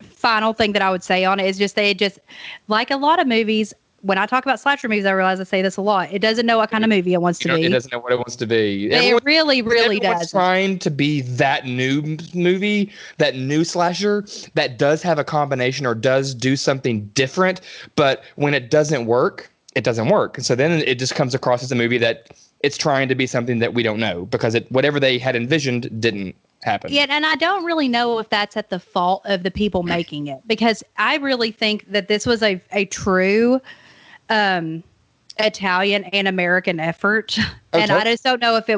final thing that I would say on it is just they just, like a lot of movies, when I talk about slasher movies, I realize I say this a lot. It doesn't know what kind of movie it wants to be. It doesn't know what it wants to be. It really does. Trying to be that new movie, that new slasher that does have a combination or does do something different. But when it doesn't work, it doesn't work. And so then it just comes across as a movie that it's trying to be something that we don't know, because whatever they had envisioned didn't happen. Yeah, and I don't really know if that's at the fault of the people making it, because I really think that this was a true Italian and American effort. And I just don't know if they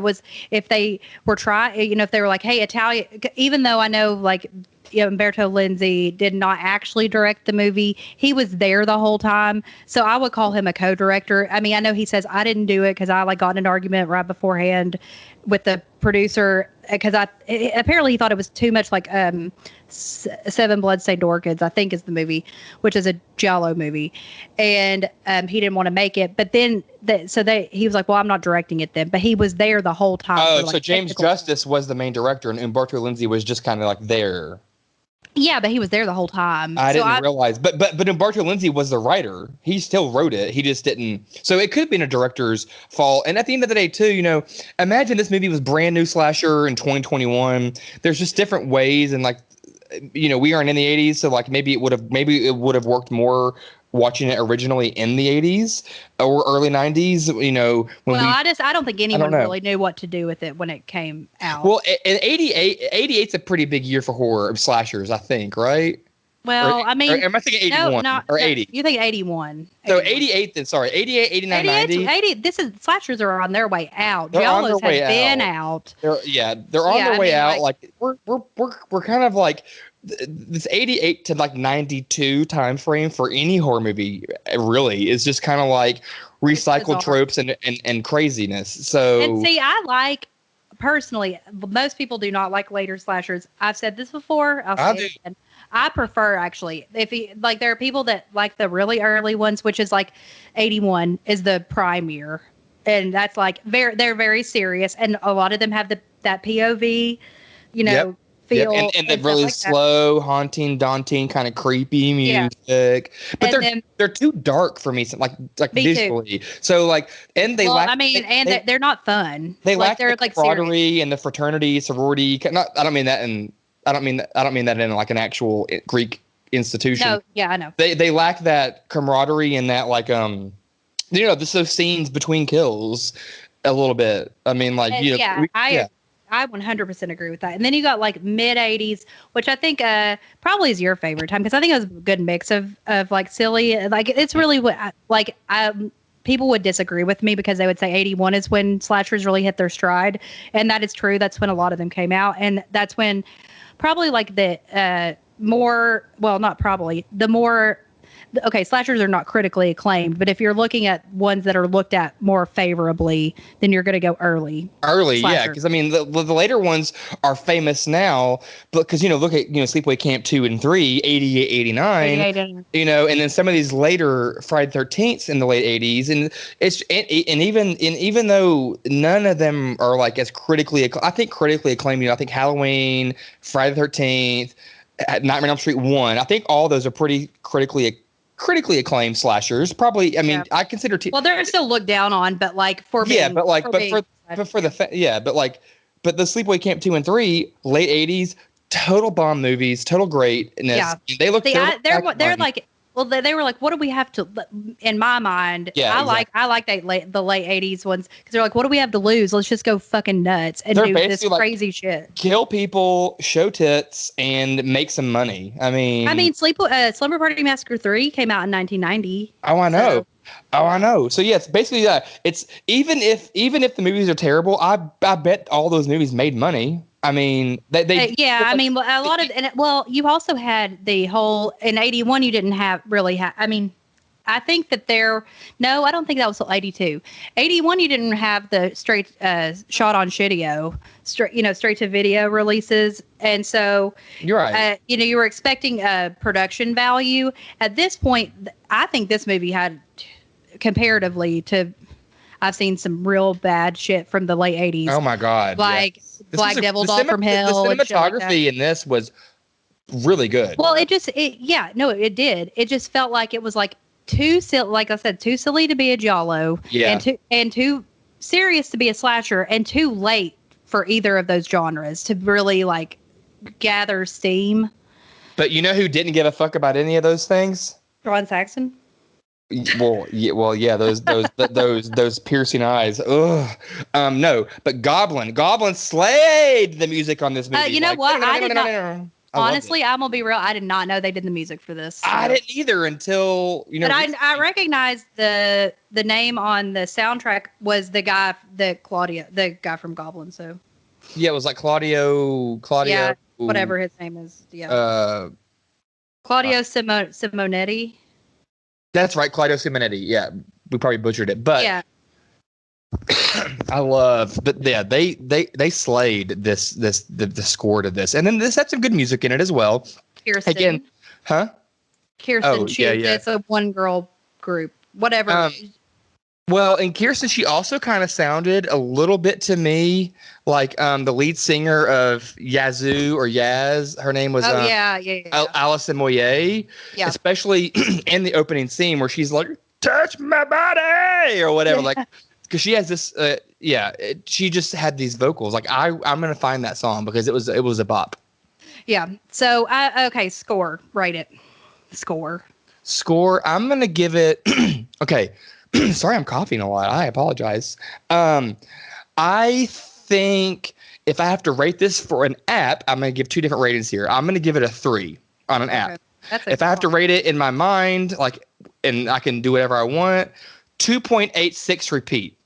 were trying, if they were like, hey, Italian, even though I know like, Umberto Lenzi did not actually direct the movie. He was there the whole time. So I would call him a co-director. I mean, I know he says I didn't do it because I like got in an argument right beforehand with the producer, because apparently he thought it was too much like Seven Bloodstained Orchids, I think is the movie, which is a giallo movie, and he didn't want to make it. But then he was like, well, I'm not directing it then. But he was there the whole time. Oh, so James Justice was the main director, and Umberto Lenzi was just kind of like there. Yeah, but he was there the whole time. I didn't realize, but Umberto Lenzi was the writer. He still wrote it. He just didn't. So it could have been a director's fault. And at the end of the day, too, imagine this movie was brand new slasher in 2021. There's just different ways, and like, we aren't in the 80s, so like maybe it would have worked more watching it originally in the 80s or early 90s. I don't think anyone really knew what to do with it when it came out. Well, in 88's a pretty big year for horror slashers, I think, right? Well, am I thinking 81 or 80? You think 81. So 88 then, sorry, 88, 89, 90. 80, slashers are on their way out. Giallos have been out. They're on their way out. Like we're kind of like this 88 to like 92 time frame for any horror movie really is just kind of like recycled tropes and craziness. So, and see, personally, most people do not like later slashers. I've said this before. I'll say it again. I prefer, actually, there are people that like the really early ones, which is like 81 is the prime year. And that's like, they're very serious. And a lot of them have that POV, feel. Yep. And the really like slow, haunting, daunting, kind of creepy music. Yeah. But they're too dark for me, like visually. Too. So like, and they lack. I mean, they're not fun. They lack the camaraderie and the fraternity, sorority. I don't mean that in like an actual Greek institution. No, yeah, I know. They lack that camaraderie and that like those scenes between kills a little bit. I mean, like I 100% agree with that. And then you got like mid 80s, which I think probably is your favorite time, because I think it was a good mix of like silly, like it's really what people would disagree with me because they would say 81 is when slashers really hit their stride, and that is true. That's when a lot of them came out, and that's when probably like the more slashers are not critically acclaimed, but if you're looking at ones that are looked at more favorably, then you're going to go early. Yeah, because I mean the later ones are famous now, but because look at Sleepaway Camp 2 and 3, 88, 89, and then some of these later Friday the 13th in the late 80s, and even though none of them are like as critically acclaimed, I think Halloween, Friday the 13th, Nightmare on Elm Street 1, I think all those are pretty critically acclaimed slashers. Probably, I mean, I consider. Well, they're still looked down on, but like for the Sleepaway Camp 2 and 3, late 80s, total bomb movies, total greatness. Yeah, they look. They're like. Well, they were like, what do we have to? In my mind, I like the late 80s ones because they're like, what do we have to lose? Let's just go fucking nuts and do this crazy shit. Kill people, show tits, and make some money. I mean, Slumber Party Massacre 3 came out in 1990. Oh, I know. I know. So yeah, it's basically it's even if the movies are terrible, I bet all those movies made money. I mean, a lot of, you also had the whole, in 81, you didn't I mean, I think that I don't think that was till 82. 81, you didn't have the straight shot on Shittio, straight to video releases. And so, you're right. You were expecting production value. At this point, I think this movie had, comparatively to, I've seen some real bad shit from the late 80s. Oh my God. Like Black Devil Doll from Hell. The cinematography in this was really good. Well, it did. It just felt like it was like too silly, like I said, too silly to be a giallo. Yeah. And too serious to be a slasher, and too late for either of those genres to really like gather steam. But you know who didn't give a fuck about any of those things? Ron Saxon. Yeah. Those piercing eyes. Ugh. No, but Goblin slayed the music on this movie. You know what? I did not. I loved it. Honestly, I'm gonna be real. I did not know they did the music for this. I didn't either until But I recognized the name on the soundtrack was the guy the guy from Goblin. So yeah, it was like Claudio. Yeah, whatever his name is. Yeah. Claudio Simonetti. That's right, Claudio Simonetti. Yeah, we probably butchered it, but yeah. But yeah, they slayed the score to this, and then this had some good music in it as well. Kirsten. Again, huh? Kirsten. It's a one girl group. Whatever. Well, and Kirsten, she also kind of sounded a little bit to me like the lead singer of Yazoo or Yaz. Her name was Alison Moyet. Yeah. Especially in the opening scene where she's like, "Touch my body" or whatever. Like, because she has this. She just had these vocals. Like I'm gonna find that song because it was a bop. Yeah. So okay, score. Write it. Score. I'm gonna give it. Okay. Sorry, I'm coughing a lot. I apologize. I think if I have to rate this for an app, I'm going to give two different ratings here. I'm going to give it a 3 on an app. If I have to rate it in my mind, like, and I can do whatever I want, 2.86 repeat.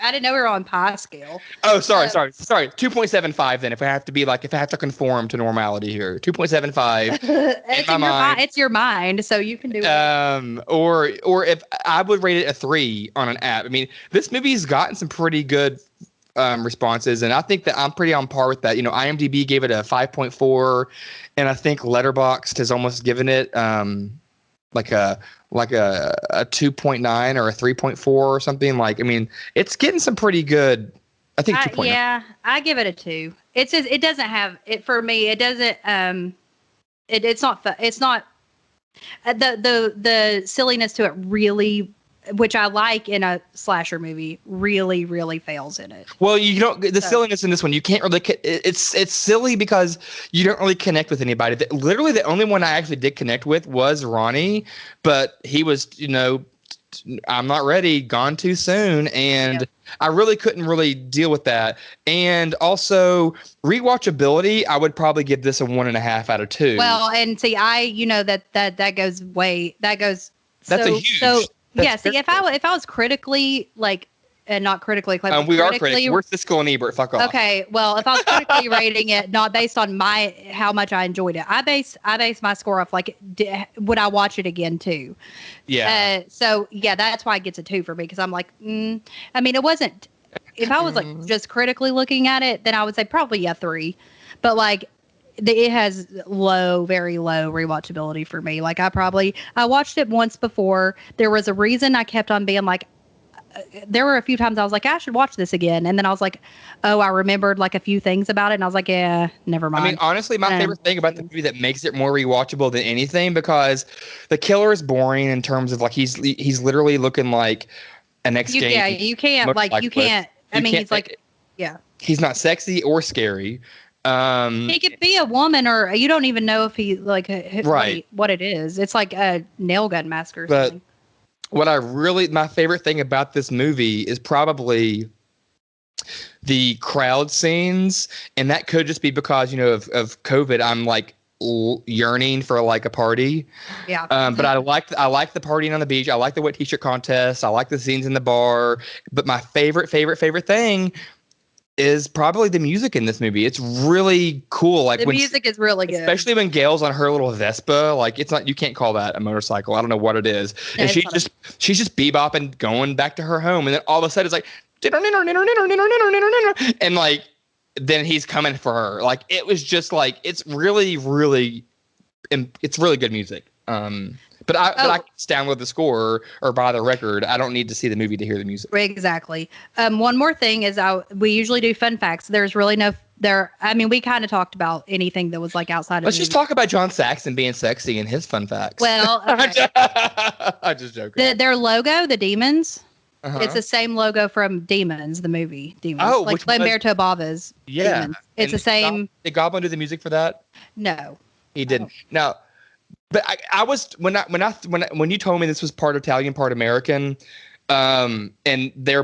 I didn't know we were on pi scale. Oh, sorry. 2.75 then. If I have to conform to normality here, 2.75. It's your mind, so you can do it. Or if I would rate it a 3 on an app. I mean, this movie's gotten some pretty good responses, and I think that I'm pretty on par with that. You know, IMDb gave it a 5.4, and I think Letterboxd has almost given it like a 2.9 or a 3.4 or something. Like, I mean, it's getting some pretty good. I think 2.9. Yeah, I give it a 2. It's just, it doesn't have it for me. It doesn't. It's not the silliness to it really, which I like in a slasher movie, really, really fails in it. Well, the silliness in this one, you can't really. It's silly because you don't really connect with anybody. Literally, the only one I actually did connect with was Ronnie, but he was, I'm not ready, gone too soon, and I really couldn't really deal with that. And also, rewatchability, I would probably give this a 1.5 out of 2. Well, and see, that goes way. That's a huge. See, if I was critically not critically acclaimed, we are critics. We're Siskel and Ebert. Fuck off. Okay, well, if I was critically rating it not based on how much I enjoyed it, I base my score off would I watch it again too? Yeah. That's why it gets a 2 for me because I'm like, I mean, it wasn't. If I was just critically looking at it, then I would say probably a 3, but it has very low rewatchability for me. I watched it once before. There was a reason I kept on being like, there were a few times I was like, I should watch this again. And then I was like, oh, I remembered a few things about it. And I was like, yeah, never mind. I mean, honestly, my favorite thing about the movie that makes it more rewatchable than anything, because the killer is boring in terms of he's literally looking like an ex-gay. Yeah, you can't he's not sexy or scary. He could be a woman, or you don't even know if he what it is. It's like a nail gun mask or something. My favorite thing about this movie is probably the crowd scenes, and that could just be because of COVID. I'm yearning for a party. Yeah. But I like the partying on the beach. I like the wet t-shirt contest. I like the scenes in the bar. But my favorite thing is probably the music in this movie. It's really cool. The music is really good, especially when Gail's on her little Vespa. It's not, you can't call that a motorcycle. I don't know what it is. No, and she's just bebopping, going back to her home, and then all of a sudden it's like, and then he's coming for her. It was just it's really, really, it's really good music. But I can just download the score or buy the record. I don't need to see the movie to hear the music. Exactly. One more thing is we usually do fun facts. There's really no there. I mean, we kind of talked about anything that was outside of. Let's just talk about John Saxon being sexy and his fun facts. Well, okay. I'm just joking. Their logo, the demons. Uh-huh. It's the same logo from Demons, the movie Demons. Oh, Lamberto Bava's. Yeah, Demons. It's the same. Did Goblin do the music for that? No, he didn't. Now, But I was when you told me this was part Italian, part American, and their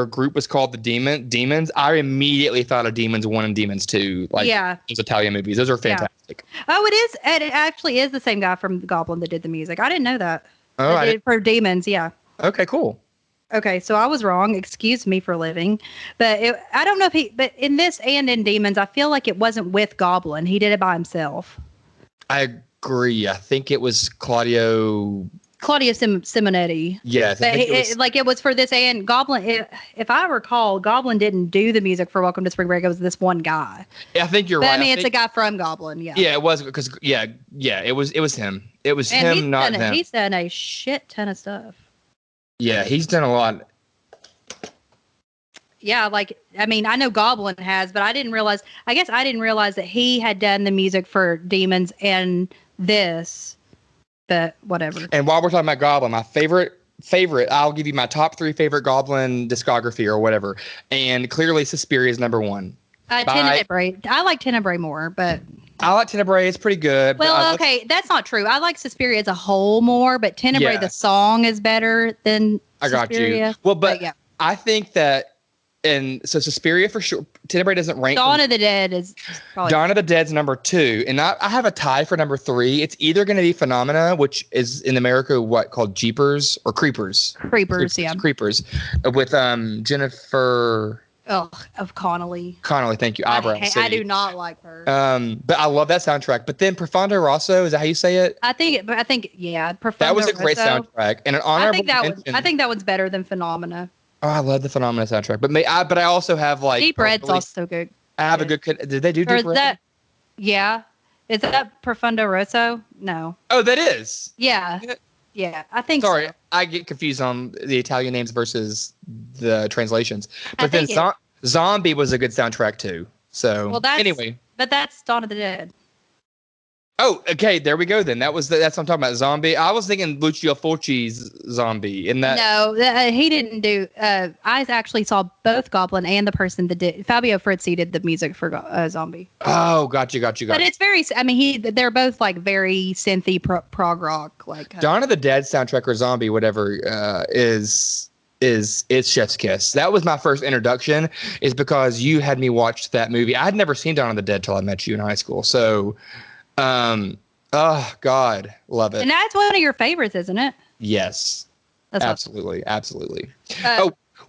group was called the Demons. I immediately thought of Demons 1 and Demons 2, like those Italian movies. Those are fantastic. Oh, it is. It actually is the same guy from Goblin that did the music. I didn't know that. Oh, I did for Demons. Yeah. Okay, cool. Okay, so I was wrong. Excuse me for living, but I don't know if but in this and in Demons, I feel like it wasn't with Goblin. He did it by himself. I agree. I think it was Claudio Simonetti. Yes, but it was for this and Goblin. If I recall, Goblin didn't do the music for Welcome to Spring Break. It was this one guy. Yeah, I think you're right. I mean, it's a guy from Goblin. Yeah. Yeah, it was because it was him. It was him, not him. He's done a shit ton of stuff. Yeah, he's done a lot. Yeah, I mean, I know Goblin has, but I didn't realize that he had done the music for Demons and this, but whatever. And while we're talking about Goblin, my favorite, I'll give you my top 3 favorite Goblin discography or whatever. And clearly Suspiria is number 1. Tenebrae. I like Tenebrae more, but... I like Tenebrae. It's pretty good. Well, okay, that's not true. I like Suspiria as a whole more, but Tenebrae, the song, is better than Suspiria. I got you. Well, but yeah. I think that, and so Suspiria for sure. Tenebrae doesn't rank. Dawn of the Dead is probably... Dawn of the Dead's number 2, and I have a tie for number 3. It's either going to be Phenomena, which is in America called Jeepers or Creepers. Creepers, with Jennifer. Oh, of Connolly. Thank you. I do not like her. But I love that soundtrack. But then Profondo Rosso, is that how you say it? I think Profondo that was a great soundtrack and an honorable mention. I think that one's better than Phenomena. Oh, I love the Phenomena soundtrack. But I also have Deep Red's also good. I have a good. Did they do Deep Red? Yeah. Is that Profondo Rosso? No. Oh, that is. Yeah. Yeah, I think. Sorry, so. I get confused on the Italian names versus the translations. But then Zombie was a good soundtrack too. So anyway, but that's Dawn of the Dead. Oh, okay. There we go. Then that's what I'm talking about. Zombie. I was thinking Lucio Fulci's Zombie. In that, no, he didn't do. I actually saw both Goblin and the person that did. Fabio Frizzi did the music for Zombie. Oh, got you. But it's very. I mean, they're both like very synthy prog rock. Like Dawn of the Dead soundtrack or Zombie, whatever, is it's Chef's Kiss. That was my first introduction. Is because you had me watch that movie. I had never seen Dawn of the Dead till I met you in high school. So. Oh God, love it. And that's one of your favorites, isn't it? Yes, that's absolutely.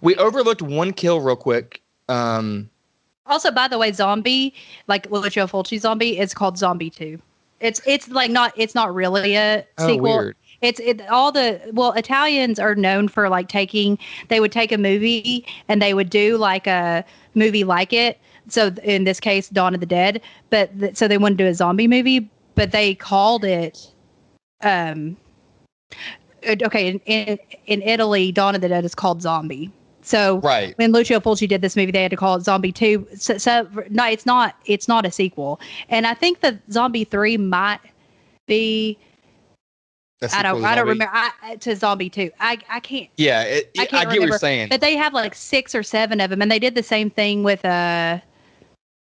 We overlooked one kill real quick. Also, by the way, Zombie, like Lucio Fulci Zombie, is called Zombie 2. It's not really a sequel. Weird. Italians are known for they would take a movie and they would do like a movie like it. So in this case, Dawn of the Dead, so they wanted to do a zombie movie, but they called it, in Italy, Dawn of the Dead is called Zombie. So when Lucio Fulci did this movie, they had to call it Zombie 2. So no, it's not a sequel. And I think that Zombie 3 might be, I don't remember to Zombie 2. I can't. Yeah, I get what you're saying. But they have like 6 or 7 of them, and they did the same thing with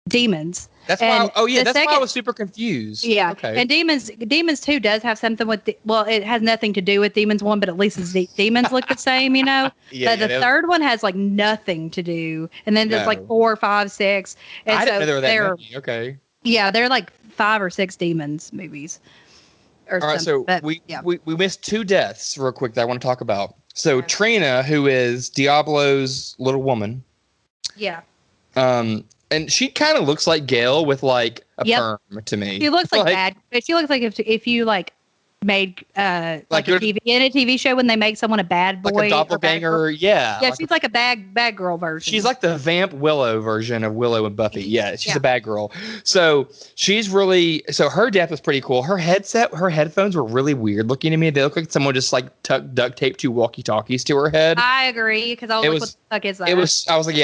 Demons. That's why. That's why I was super confused. Yeah. Okay. And Demons 2 does have something with. It has nothing to do with Demons 1, but at least the demons look the same, you know. Yeah. The third one has like nothing to do, and then there's like 4, 5, 6. And I didn't know there were that many. Okay. Yeah, they're like 5 or 6 demons movies. All right, so we missed 2 deaths real quick that I want to talk about. So Trina, who is Diablo's little woman. Yeah. And she kind of looks like Gail with like a perm to me. She looks like bad. She looks like if you like made like a TV show when they make someone a bad boy, like a doppelganger. Yeah, she's like a bad girl version. She's like the vamp Willow version of Willow and Buffy. Yeah, she's a bad girl. So her death was pretty cool. Her headphones were really weird looking to me. They look like someone just like duct taped 2 walkie-talkies to her head. I agree because I was like, what the fuck is that? I was like,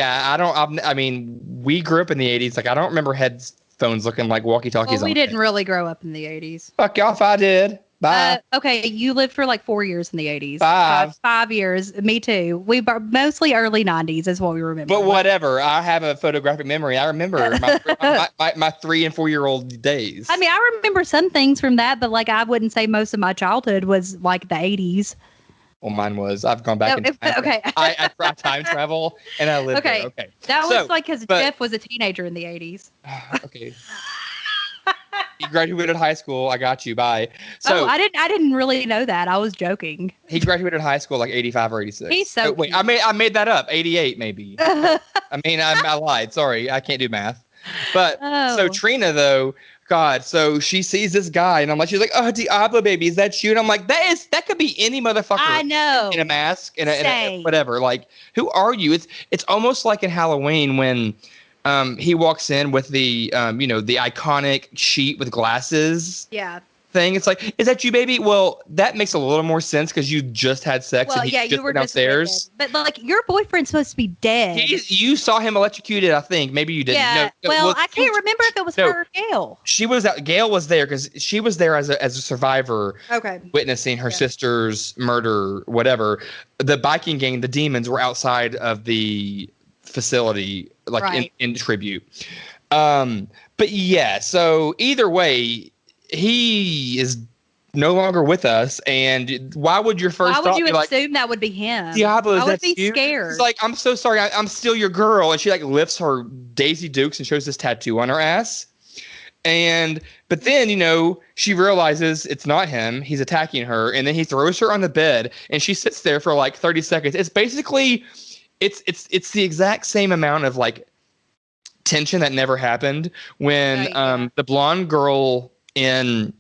I mean, we grew up in the 80s. Like, I don't remember headphones looking like walkie-talkies. Well, we didn't really grow up in the 80s. Fuck off, I did. Bye. Okay, you lived for like 4 years in the 80s. 5. 5 years. Me too. We mostly early 90s is what we remember. But whatever. I have a photographic memory. I remember my 3 and 4 year old days. I mean, I remember some things from that, but like I wouldn't say most of my childhood was like the 80s. Well, mine was. I've gone back in time. Okay. I time travel and I lived there. Okay. That was like because Jeff was a teenager in the 80s. Okay. He graduated high school. I got you. Bye. So I didn't really know that. I was joking. He graduated high school like 85 or 86. He's so wait, I made that up. 88 maybe. I lied. Sorry, I can't do math. But so Trina though, God, so she sees this guy and I'm like, she's like, oh, Diablo baby, is that you? And I'm like, that could be any motherfucker. I know. In a mask, in a whatever. Like, who are you? It's almost like in Halloween when he walks in with the the iconic sheet with glasses. Yeah. Thing. It's like, is that you, baby? Well, that makes a little more sense because you just had sex. Well, and yeah, you were downstairs. But like, your boyfriend's supposed to be dead. You saw him electrocuted, I think. Maybe you didn't. Yeah. No, well, I can't remember if it was her or Gail. She was. Gail was there because she was there as a survivor. Okay. Witnessing her sister's murder, whatever. The biking gang, the demons, were outside of the facility, like in tribute. But yeah. So either way, he is no longer with us, and why would your first? Why would you assume that would be him? Diablo, I would be scared. She's like, I'm so sorry, I'm still your girl, and she like lifts her Daisy Dukes and shows this tattoo on her ass, but then she realizes it's not him. He's attacking her, and then he throws her on the bed, and she sits there for like 30 seconds. It's basically, it's the exact same amount of like tension that never happened when the blonde girl in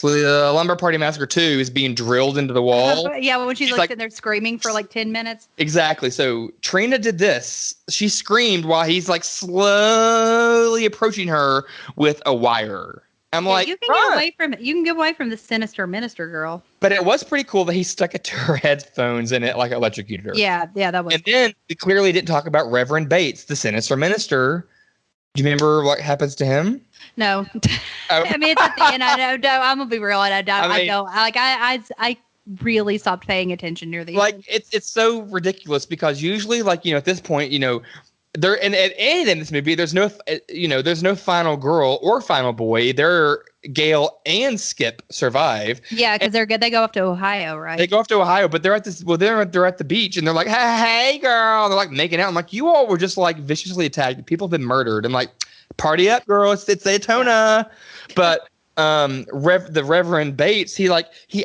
Lumber Party Massacre 2 is being drilled into the wall. Yeah, when she's like sitting there screaming for like 10 minutes. Exactly. So Trina did this. She screamed while he's like slowly approaching her with a wire. I'm like, you can get away from the sinister minister girl. But it was pretty cool that he stuck it to her headphones and it like electrocuted her. Yeah, that was. And then we clearly didn't talk about Reverend Bates, the sinister minister. Do you remember what happens to him? No. I mean, it's at the end. I know. I'm gonna be real. I don't. I really stopped paying attention near the end. It's so ridiculous because usually, at this point, there and in this movie, there's no final girl or final boy. Gail and Skip survive. Yeah, because they go off to Ohio, right? They go off to Ohio, but they're at the beach and they're like, hey girl, and they're like making out. I'm like, you all were just like viciously attacked. People have been murdered. I'm like, party up, girl. It's Daytona. Yeah. But the Reverend Bates, he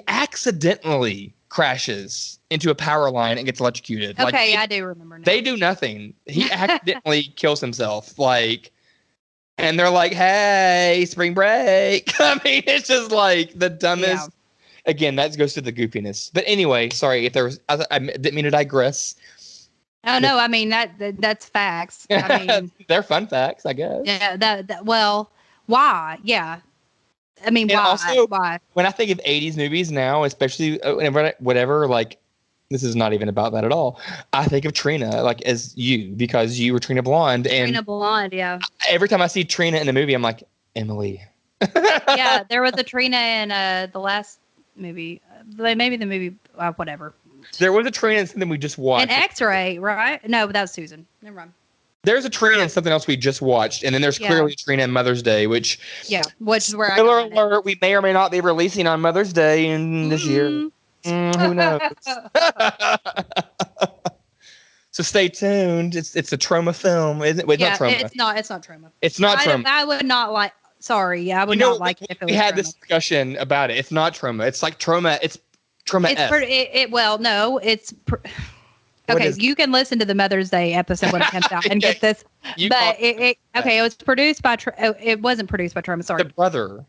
accidentally crashes into a power line and gets electrocuted. Okay, I do remember now. They do nothing. He accidentally kills himself. And they're like, hey, spring break. I mean, it's just like the dumbest. Yeah. Again, that goes to the goofiness. But anyway, sorry I didn't mean to digress. Oh no, I mean that's facts. I mean, they're fun facts, I guess. Yeah, well, why? Yeah. I mean, and why? Also, why? When I think of 80s movies now, especially whatever, this is not even about that at all. I think of Trina as you, because you were Trina Blonde. And Trina Blonde, yeah. Every time I see Trina in a movie, I'm like, Emily. Yeah, there was a Trina in the last movie. Maybe the movie, whatever. There was a Trina in something we just watched. An X-Ray, right? No, that was Susan. Never mind. There's a Trina in something else we just watched, and then there's clearly a Trina in Mother's Day, which is where spoiler alert, we may or may not be releasing on Mother's Day in this year. Who knows? So stay tuned. It's a trauma film, isn't it? Wait, not trauma. It's not trauma. It's not trauma. I would not like. Sorry, I would not like it if it was. We had trauma. this discussion about it. It's not trauma. It's like trauma. It's trauma. You can listen to the Mother's Day episode when it comes out and get this. It was produced by. It wasn't produced by Trauma. Sorry, the brother.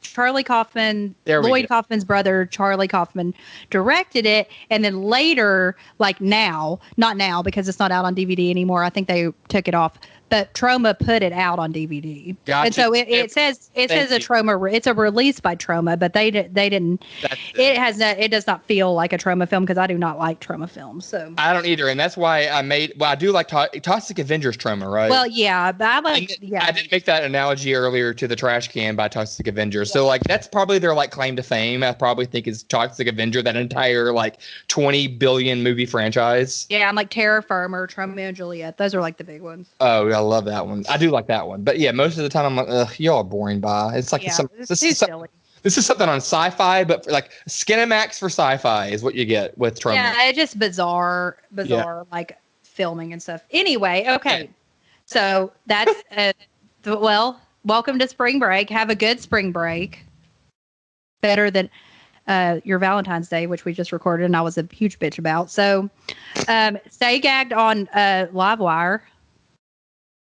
Charlie Kaufman, Lloyd Kaufman's brother, Charlie Kaufman directed it, and then later, not now because it's not out on DVD anymore. I think they took it off. But Trauma put it out on DVD, gotcha. And so it says a Trauma. It's a release by Trauma, but they didn't. It does not feel like a Trauma film because I do not like Trauma films. So I don't either, and that's why I do like Toxic Avenger Avengers trauma, right? Well, yeah, but I like, yeah. I did make that analogy earlier to the trash can by Toxic Avenger. So like that's probably their like claim to fame. I probably think is Toxic Avenger, that entire like 20 billion movie franchise. Yeah, I'm like Terra Firma, Romeo and Juliet. Those are like the big ones. Oh, I love that one. I do like that one. But yeah, most of the time I'm like, ugh, y'all are boring by. It's like Yeah, it's too silly. This is something on sci-fi, but for like Skinemax for sci-fi is what you get with Trump. Yeah, it's just bizarre, like filming and stuff. Anyway, okay. So that's, well, welcome to spring break. Have a good spring break. Better than your Valentine's Day, which we just recorded and I was a huge bitch about. So stay gagged on Livewire.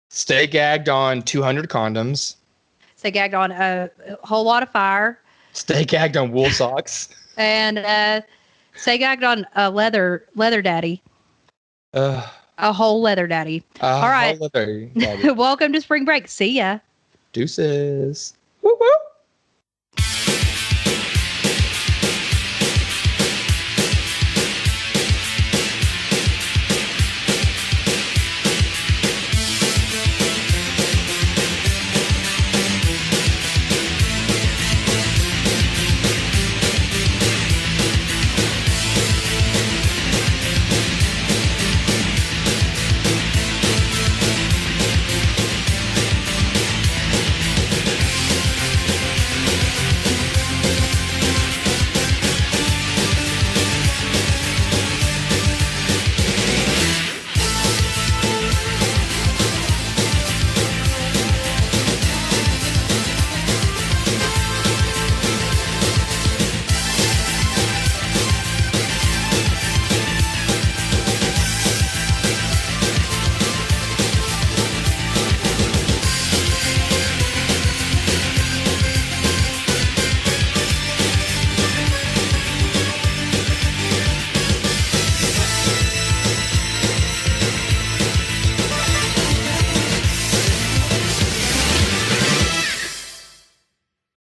Stay gagged on 200 condoms. Stay gagged on a whole lot of fire. Stay gagged on wool socks. And stay gagged on a leather daddy. A whole leather daddy. All right. Leather daddy. Welcome to spring break. See ya. Deuces.